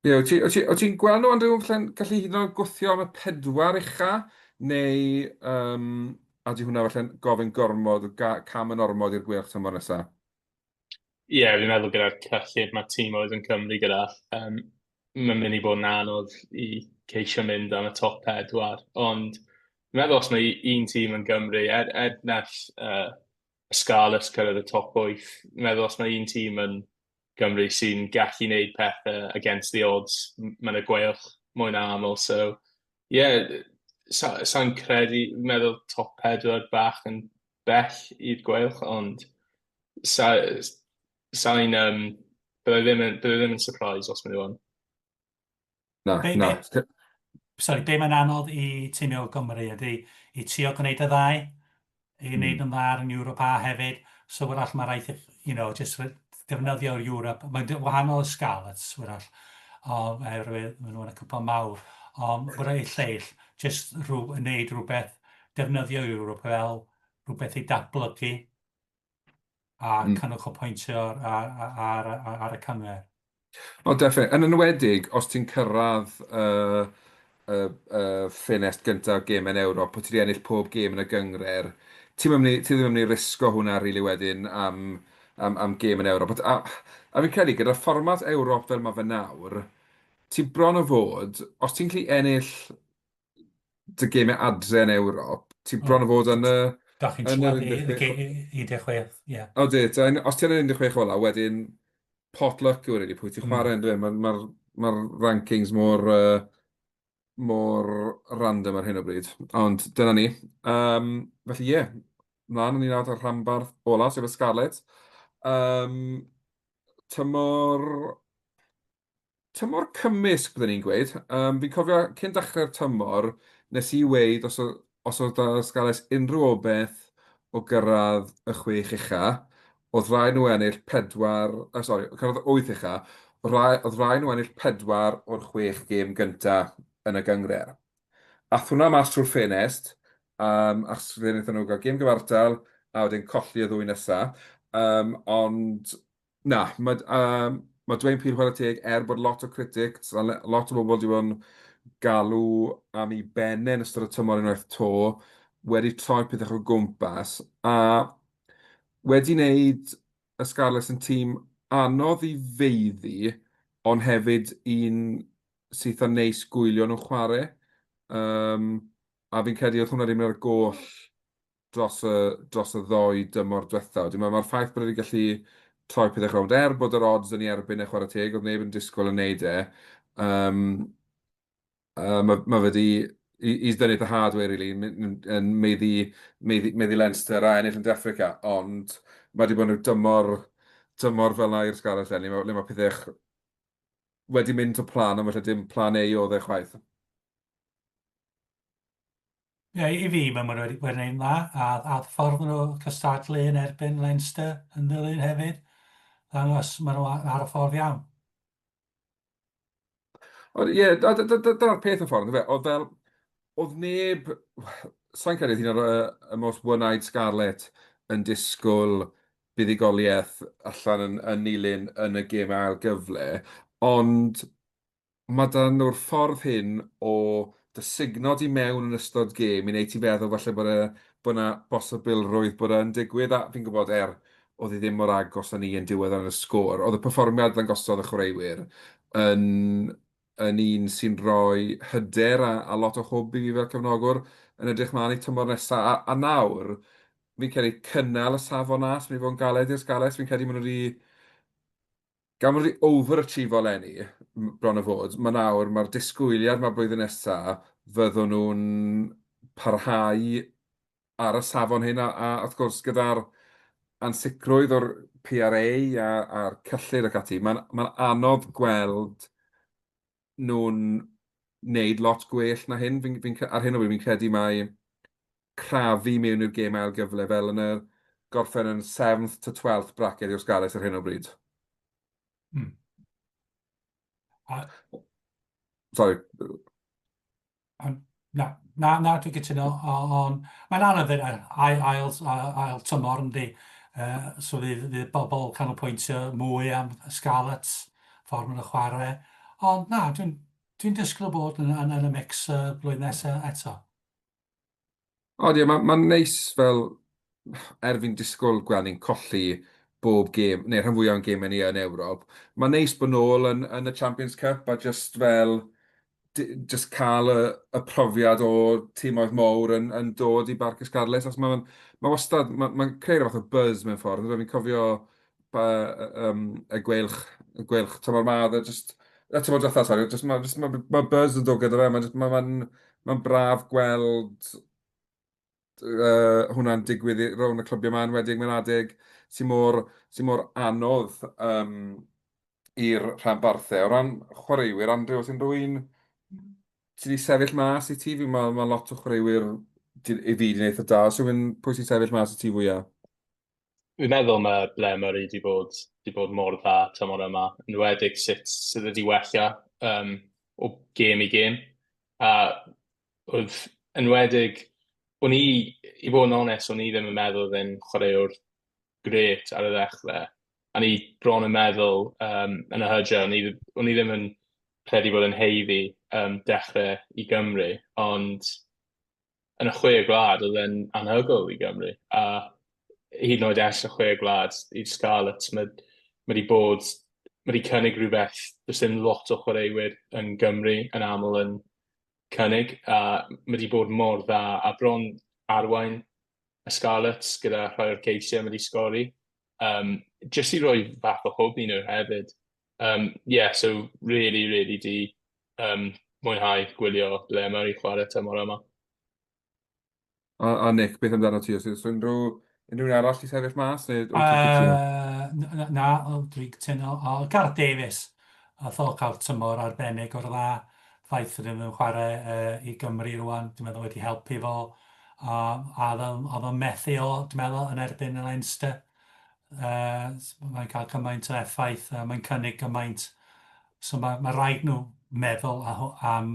A: Ie, wyt ti'n gweld nhw ond yw'n gallu hyd yn oed gwthio am y pedwar ucha? Neu, a di hwnna falle'n gofyn gormod, cam yn ormod i'r gwych tymor nesaf?
C: Ie, fi'n meddwl gyda'r cyllid mae tîm oedd yn Cymru gyda. Mae'n mynd i bod yn anodd i ceisio mynd am y top pedwar. Ond fi'n meddwl os mae un tîm yn Cymru, nell Ysgalus cyrraedd y top 8, fi'n meddwl os mae un tîm yn Cymru sy'n gallu gwneud pethau against the odds, mae'n y gweilch mwy na aml. So, ie, sa'n credu, fi'n meddwl top pedwar bach yn bell i'r gweilch, ond sa'n bydde ddim yn surprise os maen nhw yn.
A: Na,
B: Be,
A: na.
B: be, Sorry, be mae'n anodd i tîmio Gymru ydy i trio gwneud y ddau, i wneud yn dda ar yn Ewrop A hefyd. So wrach mae rhaid, just defnyddio'r Ewrop. Mae'n wahanol y Scarlets, wrach. Oherwydd maen nhw'n y cwpl mawr. Ond wrach ei lleill, just wneud rhywbeth, defnyddio Ewrop fel rhywbeth i datblygu a canolbwyntio ar y cyngor.
A: O, definitely. Yn enwedig, os ti'n cyrraedd ffinest gyntaf gêm yn Ewrop, o ti wedi ennill pob gêm yn y gyngred, ti ddim yn mynd i risgo hwnna rili wedyn am gêm yn Ewrop. A fi'n credu, gyda'r fformat Ewrop fel mae fe nawr, ti'n bron o fod, os ti'n gallu ennill dy gemau adre yn Ewrop, ti'n bron o fod yn
B: Da chi'n
A: yn yr
B: trwad
A: 16.
B: 16, ie.
A: O, dit. Os ti'n yn 16 ola, wedyn potluck yw wedi pwy ti'n chwarae yn dweud. Mae'r rankings mor random ar hyn o bryd. Ond dyna ni. Felly ie, mlaen ni nawr ar rhanbarth ola, sef y Scarlet. Tymor cymysg, byddwn ni'n gweud. Fi'n cofio, cyn dechrau'r tymor, nes i weid os oedd da Scarlet unrhyw obeth o gyrraedd y chwech ucha, oedd rhai nhw ennill pedwar, cyrraedd y wyth ucha, oedd rhai nhw ennill pedwar o'r chwech gêm gynta yn y gyngred. Ath hwnna mas trwy'r ffenest, achos fe wnaethon nhw gael gêm gyfartal, a wedyn colli y ddwy nesaf. Ond na, mae dweud Pîl chwarae teg, bod lot o critics, a lot o bobl wedi bod yn galw am ei bennau yn ystod y tymor unwaith to, wedi troi pethau o gwmpas, a wedi wneud y Scarlets yn tîm anodd i feiddi, ond hefyd un sydd yn neis gwylio nhw chwarae. A fi'n credu oedd hwnna ddim yn ar goll dros y ddoi dymor diwethaf. Mae'r ffaith bod wedi gallu troi pethau rownd, bod yr odds yn ei erbyn e chwarae teg, oedd neb yn disgwyl yn neud e. Mae fe di, he's done it the hard way, really, yn meiddi Leinster a ennill yn De Affrica, ond mae wedi bod yn dymor fel yna i'r Scarlett Lenny, le mae pethau wedi mynd o plan, ond felly dim plan A oedd e chwaith.
B: Ie, i fi, mae'n wedi gwneud dda, a ffordd nhw cystadlu yn erbyn Leinster yn ddilyn hefyd. Ddangos maen nhw ar y ffordd iawn.
A: Ie, dyna'r peth y ffordd, oedd neb, sa'n credu hyn o'r most one-eyed Scarlett yn disgwyl buddigoliaeth allan yn nilyn yn y gêm ail gyfle, ond mae dan nhw'r ffordd hyn o dy signod i mewn yn ystod gêm i wneud ti feddwl falle bod yna bosibilrwydd bod yna'n digwydd, a fi'n gwybod oedd hi ddim mor agos â ni yn diwedd yn y sgôr. Oedd y perfformiad yn gosodd y chwaraewyr yn un sy'n rhoi hyder a lot o hwb i fi fel cefnogwr yn edrych mlaen i tymor nesaf. A nawr, fi'n credu cynnal y safon na, sy'n mynd i fod yn galed i'r Scarlets. Fi'n credu maen nhw wedi gan bod wedi over-achieveo Lenny, bron o fod, mae'r disgwyliad mae'r blwyddyn nesaf, fyddwn nhw'n parhau ar y safon hyn, a wrth gwrs gyda'r ansicrwydd o'r PRA a'r cyllid ac ati, mae'n anodd gweld nhw'n wneud lot gwell na hyn. Ar hyn o bryd, fi'n credu mai crafu mewn i'r gêm ail gyfle fel yn y gorffen yn 7th to 12th bracket i'r Scarlets ar hyn o bryd.
B: Hmm. A,
A: Sorry.
B: na, dwi'n gytuno, ond mae'n anodd ail tymor yndi. So fydd bobl canolbwyntio mwy am Scarlets, ffordd maen nhw'n chwarae. Ond na, dwi'n disgwyl bod yn y mix blwyddyn nesaf eto.
A: O, ie, mae'n neis fel, fi'n disgwyl gweld ni'n colli bob gêm, neu rhan fwyaf o'n gêm ni yn Ewrop. Mae'n neis bod nôl yn y Champions Cup a just fel, just cael y profiad o tîmoedd mowr yn dod i Barc Ysgarles. Mae wastad, mae'n creu rhywbeth o buzz mewn ffordd. Fi'n cofio y gweilch tymor mad, tymor diwethaf, sori, mae buzz yn dod gyda fe. Mae'n braf gweld hwnna'n digwydd rownd y clwbiau ma'n wedig mewn adeg sy'n mor anodd i'r rhanbarthau. O ran chwaraewyr, Andrew, sy'n rhywun ti wedi sefyll mas i ti? Mae lot o chwaraewyr i fi wedi gwneud y da. So pwy sy'n sefyll mas i ti fwyaf?
C: Fi'n meddwl mae ble Murray di bod mor dda tymor yma, yn wedig sydd wedi wella o gêm i gêm. A oedd yn wedig, i fod yn onest, o'n i ddim yn meddwl oedd e'n chwaraewr gret ar y ddechrau. A ni bron yn meddwl yn y hydra, o'n i ddim yn credu bod yn heiddi dechrau i Gymru, ond yn y chwe gwlad oedd e'n anhygoel i Gymru. A hyd yn oed ers y chwe gwlad i'r Scarlets, mae wedi cynnig rhywbeth, does dim lot o chwaraewyr yn Gymru yn aml yn cynnig, a mae wedi bod mor dda, a bron arwain y Scarlets gyda rhai o'r ceisiau mae wedi sgori. Just i roi fath o hwb i nhw hefyd. So really di mwynhau gwylio ble mae'r chwarae tymor yma.
A: A Nick, beth amdano ti? Oes unrhyw arall i sefyll mas? Neu wyt ti'n cytuno?
B: Na, dwi'n cytuno. Gareth Davies, a tho cael tymor arbennig o'r dda. Ffaith ydyn nhw'n chwarae i Gymru rwan, dwi'n meddwl wedi helpu fo. A oedd o'n methu o, dwi'n meddwl, yn erbyn y Leinster. Mae'n cael cymaint o effaith, mae'n cynnig cymaint. So mae rhaid nhw meddwl am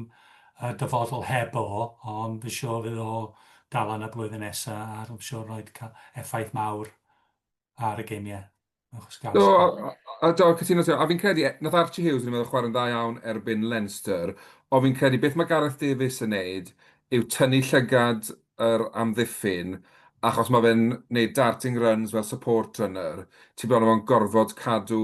B: dyfodol heb o, ond fi'n siŵr fydd o dal yn y blwyddyn nesaf, a dwi'n siŵr roed cael effaith mawr ar y geimiau.
A: Do, cytuno ti. A fi'n credu, nath Archie Hughes yn meddwl chwarae'n dda iawn erbyn Leinster, o fi'n credu beth mae Gareth Davies yn neud yw tynnu llygad yr amddiffyn, achos mae fe'n neud darting runs fel support runner. Ti'n bod o'n gorfod cadw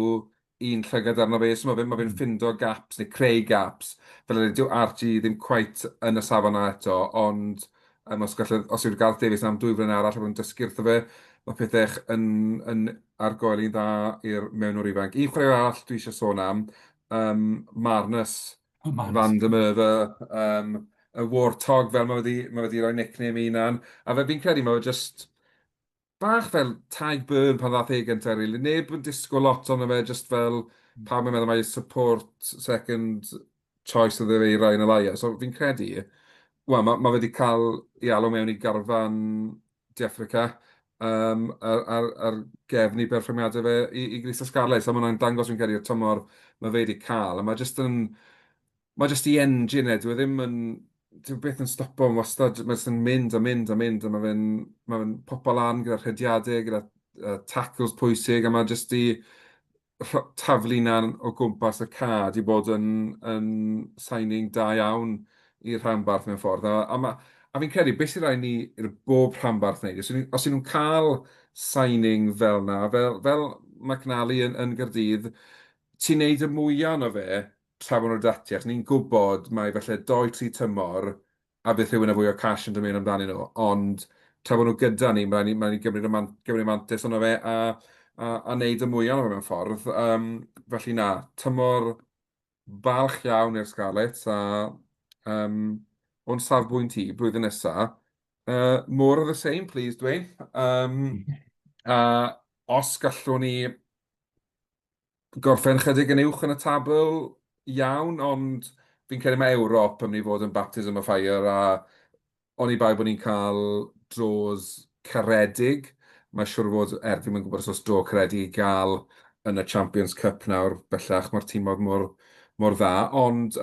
A: un llygad arno fe, so mae fe'n ffindo gaps neu creu gaps. Fel ydy, dyw Archie ddim cweit yn y safon na eto, ond os yw'r Gareth Davies am 2 flynedd arall, mae'n dysgu wrtho fe, mae pethau yn argoel i'n dda i'r mewnwr ifanc. Un chwaraewyr arall dwi eisiau sôn am, Marnus van der Merwe, y Warthog fel mae wedi rhoi nickname i unan. A fi'n credu mae just bach fel tag burn pan ddath ei gyntaf, really. Neb yn disgwyl lot ond fe just fel pawb yn meddwl mae support second choice oedd ei rai yn y laia. So fi'n credu, wel, mae wedi cael ei alw mewn i garfan De Affrica ar gefn i berfformiadau fe i Gris Scarlett. A mae hwnna'n dangos fi'n credu y tymor mae fe wedi cael. A mae just i engine e, dwi'n beth yn stopo yn wastad, mae'n just yn mynd a mynd a mynd, a mae fe'n popo lan gyda rhediadau, gyda tackles pwysig, a mae just i taflu na'n o gwmpas y cad i bod yn signing da iawn i'r rhanbarth mewn ffordd. A fi'n credu, beth sy'n rhaid ni i'r bob rhanbarth wneud, os ydyn nhw'n cael signing fel na, fel McNally yn Gaerdydd, ti'n neud y mwyaf o fe tra bod nhw'r dati, achos ni'n gwybod mae felly 2-3 tymor a bydd rhywun a fwy o cash yn dymuno amdanyn nhw, ond tra bod nhw gyda ni, mae'n ni gymryd y mantis ono fe a wneud y mwyaf o fe mewn ffordd. Felly na, tymor balch iawn i'r Scarlett a o'n safbwynt i blwyddyn nesaf. More of the same, please, Dwayne. A os gallwn ni gorffen chydig yn uwch yn y tabl iawn, ond fi'n credu mae Ewrop yn mynd i fod yn baptism of fire, a o'n i bai bod ni'n cael dros caredig. Mae siwr fod, fi'n mynd gwybod os oes dro caredig i gael yn y Champions Cup nawr, bellach, mae'r tîmod mor dda, ond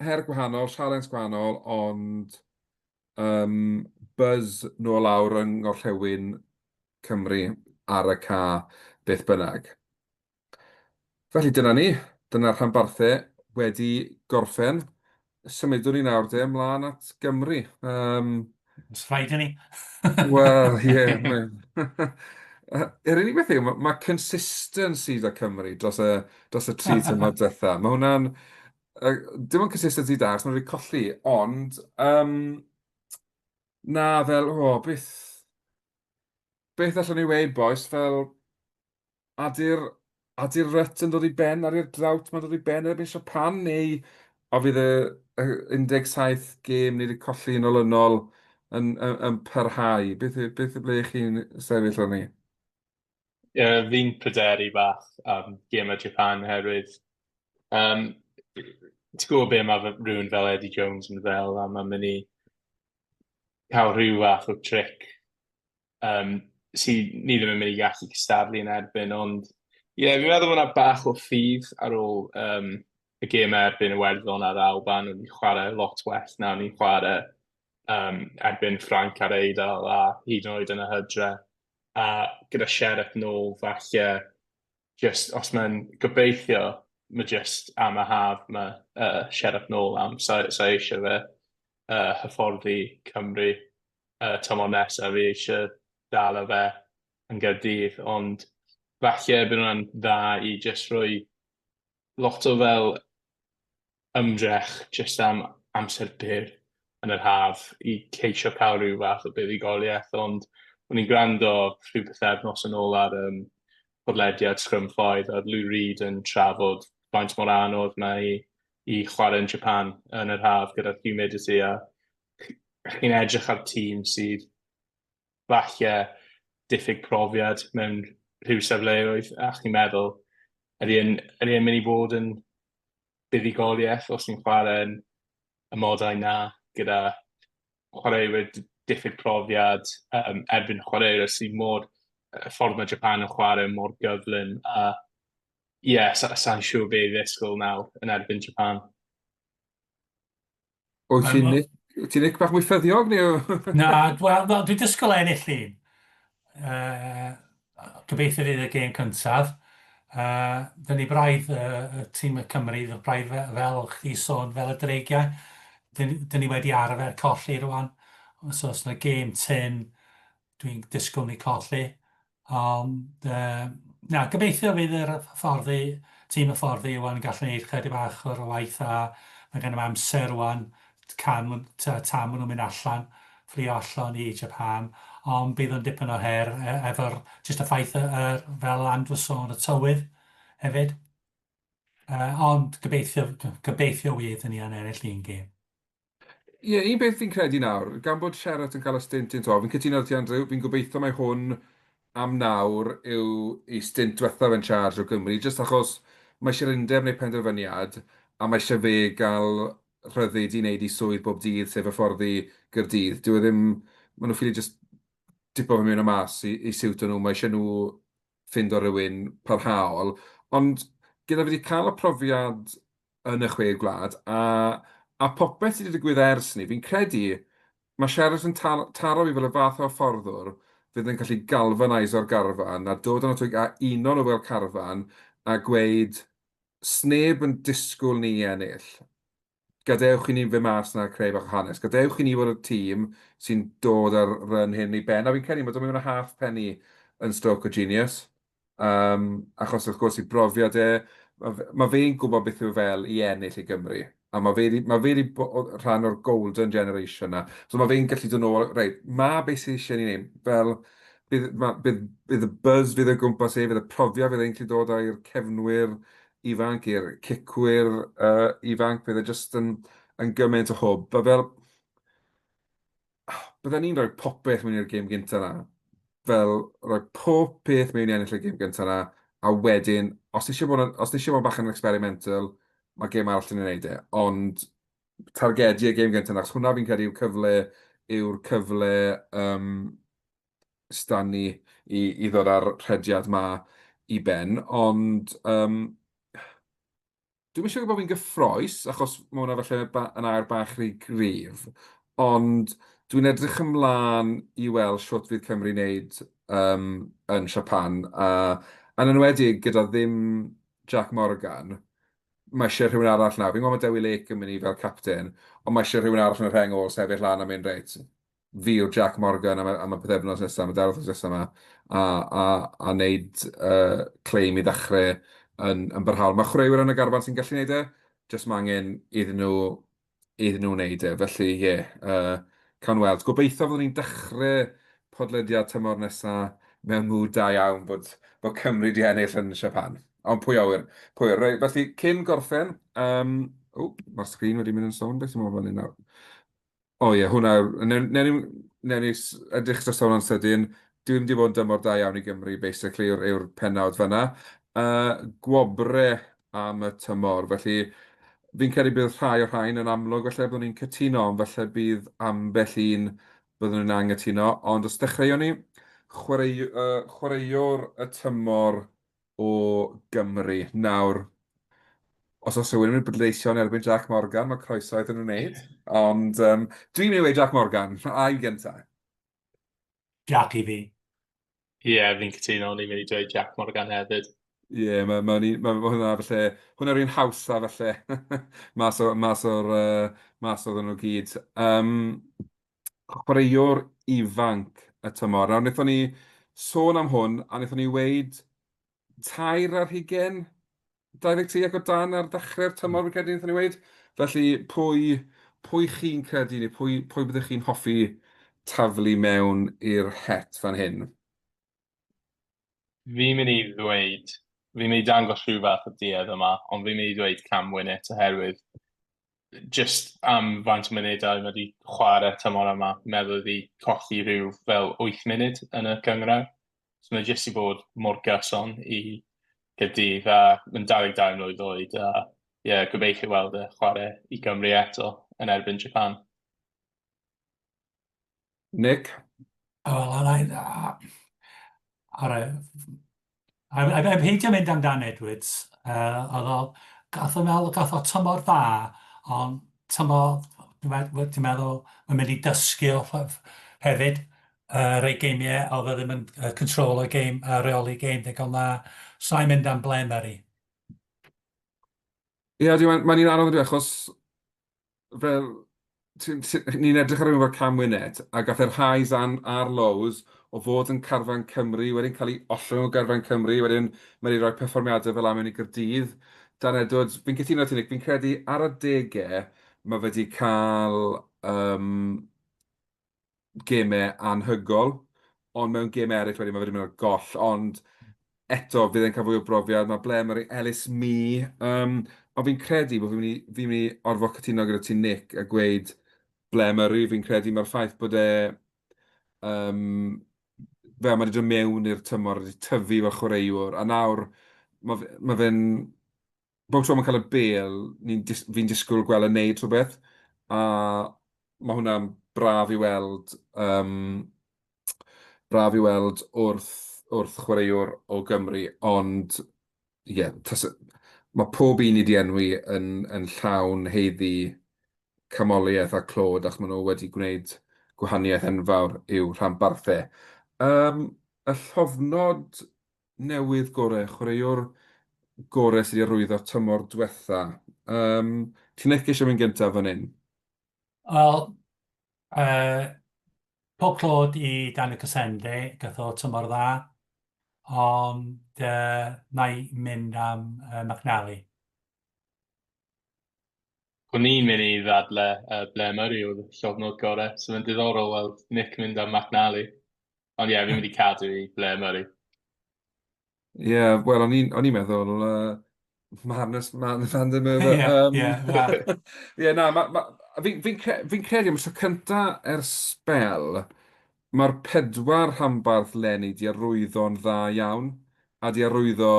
A: her gwahanol, sialens gwahanol, ond buzz nôl lawr yng ngorllewin Cymru ar y ca beth bynnag. Felly dyna ni, dyna'r rhanbarthau wedi gorffen. Symudwn ni nawr de ymlaen at Gymru.
B: It's rhaid i ni.
A: Wel, ie. Yr unig beth yw, mae consistency da Cymru dros y tri tymor diwetha. Mae hwnna'n, dim ond consistency da, achos mae'n rhaid colli, ond na fel, beth allwn ni weid, boys, fel adir, adir ryt yn dod i ben, adir drawt mae'n dod i ben erbyn Japan, neu a fydd y 17 gêm ni wedi colli yn olynol yn parhau. Beth y ble chi'n sefyll o'n ni?
C: Fi'n pryderu bach am gêm a Japan herwydd. Ti'n gwybod be mae rhywun fel Eddie Jones yn fel, a mae'n mynd i cael rhyw fath o tric sydd ni ddim yn mynd i gallu cystadlu yn erbyn, ond fi'n meddwl bod yna bach o ffydd ar ôl y gêm erbyn Iwerddon ar Alban, o'n i'n chwarae lot well na o'n i'n chwarae erbyn Ffranc ar Eidal a hyd yn oed yn y hydre. A gyda Sheriff nôl, falle, just os mae'n gobeithio, mae just am y haf mae Sheriff nôl am, so eisiau fe hyfforddi Cymru tymor nesaf, fi eisiau dal o fe yn Gaerdydd, ond falle bydd hwnna'n dda i just rhoi lot o fel ymdrech just am amser byr yn yr haf i ceisio cael rhyw fath o buddugoliaeth, ond o'n i'n gwrando rhyw bythefnos yn ôl ar podlediad sgrymffoedd a Lou Reed yn trafod faint mor anodd mae i chwarae yn Japan yn yr haf gyda'r humidity, a chi'n edrych ar tîm sydd falle diffyg profiad mewn rhyw sefleoedd, a chi'n meddwl ydy e'n mynd i bod yn buddugoliaeth os ni'n chwarae yn y modau na gyda chwaraewyr diffyg profiad erbyn chwaraewyr sy'n mor ffordd mae Japan yn chwarae mor gyflym, a sa'n siŵr be i ddisgwyl nawr yn erbyn Japan.
A: Wyt ti'n Nick bach mwy ffyddiog neu?
B: Na, wel, dwi'n disgwyl ennill llun. Gobeithio fydd y gêm cyntaf. Dyn ni braidd, y tîm y Cymru, braidd fel chdi sôn, fel y dreigiau. Dyn ni wedi arfer colli rwan. So os yna gêm tyn, dwi'n disgwyl ni colli. Ond, na, gobeithio fydd yr fforddi, tîm y fforddi yw yn gallu gwneud chydig bach o'r waith, a mae gen i amser rwan tan maen nhw'n mynd allan, ffrio allan i Japan, ond bydd yn dipyn o her efo'r just y ffaith fel Andrew sôn, y tywydd hefyd. Ond gobeithio wydd ni yn ennill un gêm.
A: Ie, un beth fi'n credu nawr, gan bod Sherrod yn cael y stint yn to, fi'n cytuno ti Andrew, fi'n gobeithio mai hwn am nawr yw i stint diwethaf yn charge o Gymru, jyst achos mae eisiau'r undeb neu penderfyniad, a mae eisiau fe gael rhyddid i wneud i swydd bob dydd, sef y ffordd i Gyrdydd. Dyw e ddim, maen nhw ffili jyst tipo fe mewn o mas i siwto nhw, mae eisiau nhw ffindo rhywun parhaol, ond gyda fi wedi cael y profiad yn y chwe gwlad, a popeth sydd wedi digwydd ers ni, fi'n credu mae Sherrod yn taro fi fel y fath o fforddwr fydd yn gallu galvanaiso'r garfan a dod yn atwyg a uno nhw fel carfan a gweud sneb yn disgwyl ni ennill. Gadewch i ni fy mas na creu bach o hanes. Gadewch i ni fod y tîm sy'n dod ar run hyn i ben. A fi'n credu, mae dod mewn a half penny yn stroke o genius. Achos wrth gwrs i brofiad mae fe'n gwybod beth yw fel i ennill i Gymru. A mae fe wedi rhan o'r golden generation na. So mae fe'n gallu dod nôl, reit, mae beth sydd eisiau ni wneud. Fel, bydd y buzz fydd y gwmpas fydd y profiad fydd e'n gallu dod o'r cefnwyr ifanc i'r cicwyr ifanc, bydd e jyst yn gymaint o hwb. A fel, bydden ni'n rhoi popeth mewn i'r gêm gyntaf na. Fel, rhoi pob peth mewn i ennill y gêm gyntaf na, a wedyn, os eisiau bod bach yn experimental, mae gêm arall yn ei wneud e, ond targedu y gêm gyntaf, achos hwnna fi'n credu yw'r cyfle stan ni i ddod ar rhediad ma i ben, ond dwi'n siŵr bod fi'n gyffroes, achos mae hwnna falle yn air bach rhy gryf, ond dwi'n edrych ymlaen i weld shwt fydd Cymru wneud yn Japan, a'n enwedig gyda ddim Jack Morgan, mae eisiau rhywun arall nawr. Fi'n gwybod mae Dewi Lake yn mynd i fel captain, ond mae eisiau rhywun arall yn y rheng ôl sefyll lan a mynd reit. Fi yw'r Jack Morgan am y pythefnos nesaf, am y dau wythnos nesaf yma, a wneud claim i ddechrau yn barhaol. Mae chwaraewyr yn y garfan sy'n gallu wneud e, jyst mae angen iddyn nhw wneud e. Felly, ie, cawn weld. Gobeithio fyddwn ni'n dechrau podlediad tymor nesaf mewn mwd da iawn bod Cymru di ennill yn Japan. Ond pwy awyr. Pwy, rei, felly, cyn gorffen, mae'r sgrin wedi mynd yn sôn, beth yw'n meddwl fan hyn nawr? O ie, hwnna, newn ni edrych dros hwnna'n sydyn. Dwi'n wedi bod yn dymor da iawn i Gymru, basically, yw'r pennawd fyna. Gwobre am y tymor, felly fi'n credu bydd rhai o'r rhain yn amlwg, felly byddwn ni'n cytuno, ond felly bydd ambell un byddwn ni'n anghytuno. Ond os dechreuon ni, chwaraewr y tymor o Gymru. Nawr, os oes rhywun yn mynd bleidleisio yn erbyn Jack Morgan, mae croeso iddyn nhw'n wneud. Ond dwi'n mynd i weid Jack Morgan, a'i gyntaf.
B: Jack i fi.
C: Ie, fi'n cytuno, ni'n mynd i dweud Jack Morgan hefyd.
A: Ie, mae hwnna falle, hwnna'r un hawsa falle, mas o'r nhw gyd. Chwaraewr ifanc y tymor. Nawr, wnaethon ni sôn am hwn, a wnaethon ni weid tair ar hugen, 23 ac o dan ar dechrau'r tymor, fi'n credu, wnaethon ni weid. Felly, pwy chi'n credu, neu pwy byddwch chi'n hoffi taflu mewn i'r het fan hyn?
C: Fi'n mynd i ddweud, fi'n mynd i dangos rhyw fath o duedd yma, ond fi'n mynd i ddweud Cam Winnett oherwydd just am faint o munudau mae wedi chwarae tymor yma, meddwl iddi colli rhyw fel 8 munud yn y gyngrair. So mae jyst i bod mor gyson i Gydydd a yn 22 mlwydd oed a gobeithio weld y chwarae i Gymru eto yn erbyn Japan.
A: Nick?
B: Wel, I've heidio mynd amdan Edwards. Gath o tymor dda, ond tymor, dwi'n meddwl, mae'n mynd i dysgu hefyd. Rei geimiau, oedd e ddim yn control y game, reoli game, ddigon dda. Sa'n mynd am Blemery.
A: Ie, mae'n un anodd yn achos fel ni'n edrych ar rhywun fel Cam Winnett, a gath e'r highs a'r lows o fod yn carfan Cymru, wedyn cael ei ollwng o garfan Cymru, wedyn mae'n ei roi perfformiadau fel am yn ei Gyrdydd. Dan Edwards, fi'n cytuno ti, fi'n credu ar y degau mae wedi cael gemau anhygol, ond mewn gemau eraill wedyn mae wedi mynd o'r goll, ond eto fydd e'n cael fwy o brofiad, mae ble mae'r Ellis Mi, ond fi'n credu bod fi'n mynd i orfod cytuno gyda ti Nick a gweud ble fi'n credu mae'r ffaith bod fel mae wedi dod mewn i'r tymor, wedi tyfu fel chwaraewr, a nawr mae fe'n, bob tro mae'n cael y bel, fi'n disgwyl gweld y wneud rhywbeth, a mae hwnna'n braf i weld wrth chwaraewr o Gymru, ond ie, mae pob un i di enwi yn llawn heiddi camoliaeth a clod, achos maen nhw wedi gwneud gwahaniaeth enfawr i'w rhanbarthau. Y llofnod newydd gorau, chwaraewr gorau sydd wedi arwyddo tymor diwetha. Ti'n eich eisiau mynd gyntaf fan hyn?
B: Wel, pob clod i Dan y Cysende, gath o tymor dda, ond na i mynd am McNally.
C: O'n i'n mynd i ddadle ble Murray oedd llofnod gorau, so mae'n diddorol weld Nick mynd am McNally. Ond fi'n mynd i cadw i ble Murray.
A: Ie, wel, o'n i'n meddwl Madness Man Van der Merwe. Ie, na, fi'n credu am y tro cynta ers spel, mae'r pedwar rhanbarth Lenny di arwyddo'n dda iawn, a di arwyddo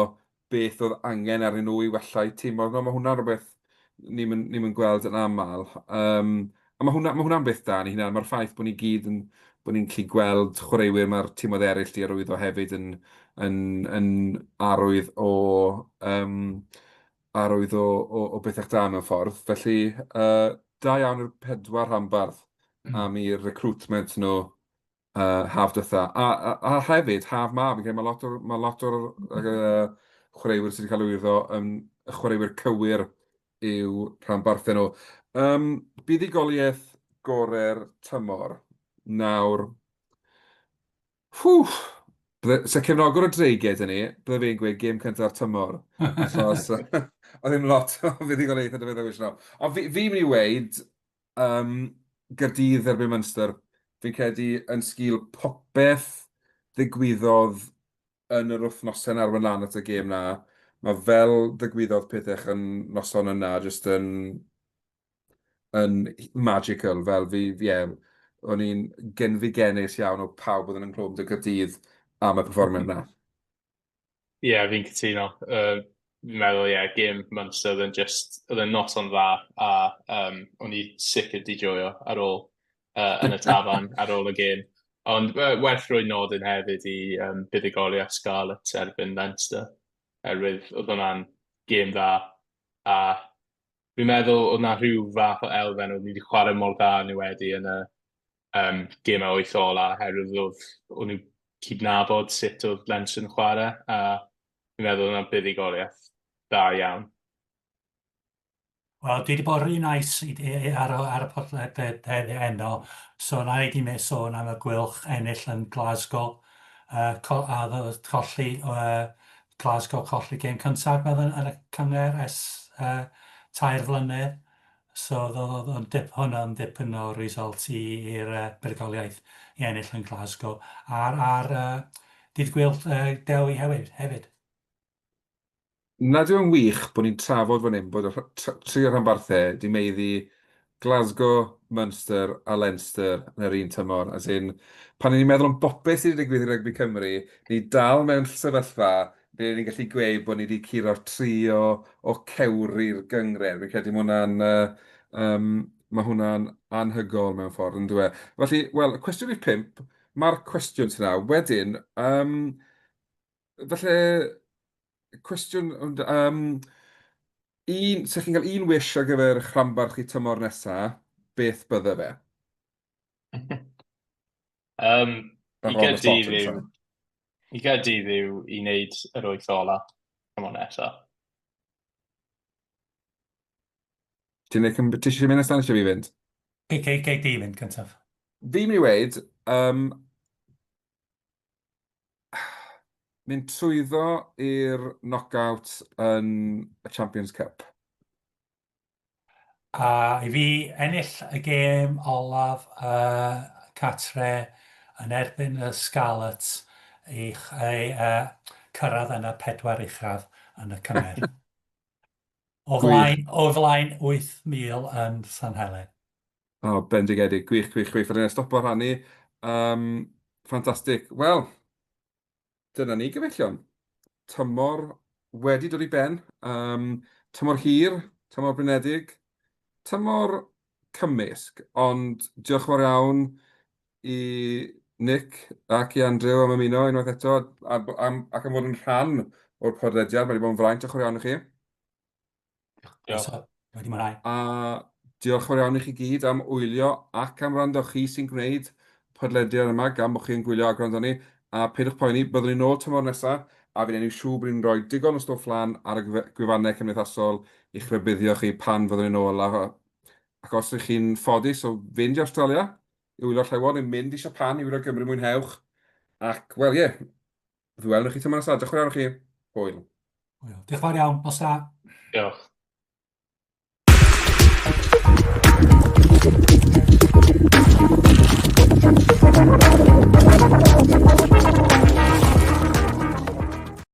A: beth oedd angen arnyn nhw i wella eu tîm. Mae hwnna'n rhywbeth ni'n gweld yn aml. A ma hwnna'n beth da ni hynna. Mae'r ffaith bod ni gyd yn bod ni'n gallu gweld chwaraewyr mae'r tîmoedd eraill di arwyddo hefyd yn arwydd o o bethau da mewn ffordd. Felly, da iawn i'r pedwar rhanbarth am i'r recruitment nhw haf dytha. A hefyd, haf ma, fi'n credu mae lot o'r chwaraewyr sydd wedi cael ei wyddo yn y chwaraewyr cywir i'w rhanbarthau nhw. Buddigoliaeth gorau'r tymor. Nawr, se cefnogwr o dreigiau dyn ni, bydde fi'n gweud gêm cyntaf tymor. Achos oedd ddim lot o fuddigoliaeth yn y fydda wisno. Ond fi'n mynd i weid Gaerdydd erbyn Munster. Fi'n credu yn sgil popeth ddigwyddodd yn yr wythnosau yn arwen lan at y gêm na. Mae fel ddigwyddodd pethau yn noson yna, jyst yn magical, fel o'n i'n genus iawn o pawb oedd yn ynglwm dy Gaerdydd am y perfformiad na.
C: Ie, fi'n cytuno. Fi'n meddwl, game Munster oedd yn noson dda, a o'n i sicr di joio ar ôl yn y tafarn ar ôl y gêm. Ond werth roi nodyn hefyd i buddigoliaeth Scarlett erbyn Leinster, oherwydd oedd hwnna'n gêm dda, a fi'n meddwl oedd na rhyw fath o elfen oedd ni wedi chwarae mor dda ni wedi yn y gêm o wyth ola, oherwydd o'n nhw cydnabod sut oedd Leinster yn chwarae, a fi'n meddwl yna'n buddigoliaeth da iawn.
B: Wel, dwi wedi bod rhy nais ar y podlediad heno, so na i di sôn am y gwylch ennill yn Glasgow, a colli, Glasgow colli gêm cyntaf meddwl yn y cyngor ers 3 flynedd. So hwnna'n dipyn o result i'r buddigoliaeth i ennill yn Glasgow. A'r dydd gwyllt Dewi hefyd.
A: Nad yw'n wych bod ni'n trafod fan hyn bod y tri o'r rhanbarthau di meiddi Glasgow, Munster a Leinster yn yr un tymor. As in, pan ni'n meddwl am bopeth sydd wedi digwydd i Rygbi Cymru, ni dal mewn sefyllfa ble ni'n gallu gweud bod ni wedi curo'r tri o cewri'r gyngred. Fi'n credu mae hwnna'n anhygol mewn ffordd yn dweud. Felly, wel, cwestiwn i'r 5, mae'r cwestiwn sy'n wedyn, felly, cwestiwn, sech chi'n cael un wish ar gyfer eich rhanbarth chi tymor nesaf, beth bydde fe?
C: I Gaerdydd yw i wneud yr wyth ola tymor nesaf.
A: Ti'n eisiau mynd nesaf eisiau fi fynd?
B: Gei di fynd cyntaf.
A: Fi'n mynd i weid, mynd trwyddo i'r knockout yn y Champions Cup.
B: A i fi ennill y gêm olaf catre yn erbyn y Scarlett i cyrraedd yn y pedwar uchaf yn y cymer. O flaen 8,000 yn San Helen.
A: Bendigedig, gwych. Fyddai'n stopo rhannu. Ffantastig. Wel, dyna ni gyfellion. Tymor wedi dod i ben. Tymor hir, tymor blinedig, tymor cymysg. Ond diolch fawr iawn i Nick ac i Andrew am ymuno unwaith eto ac am fod yn rhan o'r podlediad. Mae wedi bod yn fraint o'ch iawn i chi.
B: Diolch. Wedi mwynhau.
A: A diolch fawr iawn i chi gyd am wylio ac am rando chi sy'n gwneud podlediad yma gan bod chi'n gwylio a gwrando ni. A peidiwch poeni, byddwn ni'n ôl tymor nesaf a fi'n enw siŵr bod ni'n rhoi digon o stwff lan ar y gwefannau cymdeithasol i'ch rybuddio chi pan fyddwn ni'n ôl. Ac os ydych chi'n ffodus o fynd i Australia, i wylio'r llewod, neu mynd i Japan i wylio Cymru mwynhewch. Ac, wel ddwelwch chi tymor nesaf. Diolch fawr iawn i chi. Hwyl.
B: Diolch fawr iawn. Os da.
C: Diolch.
D: Thank you.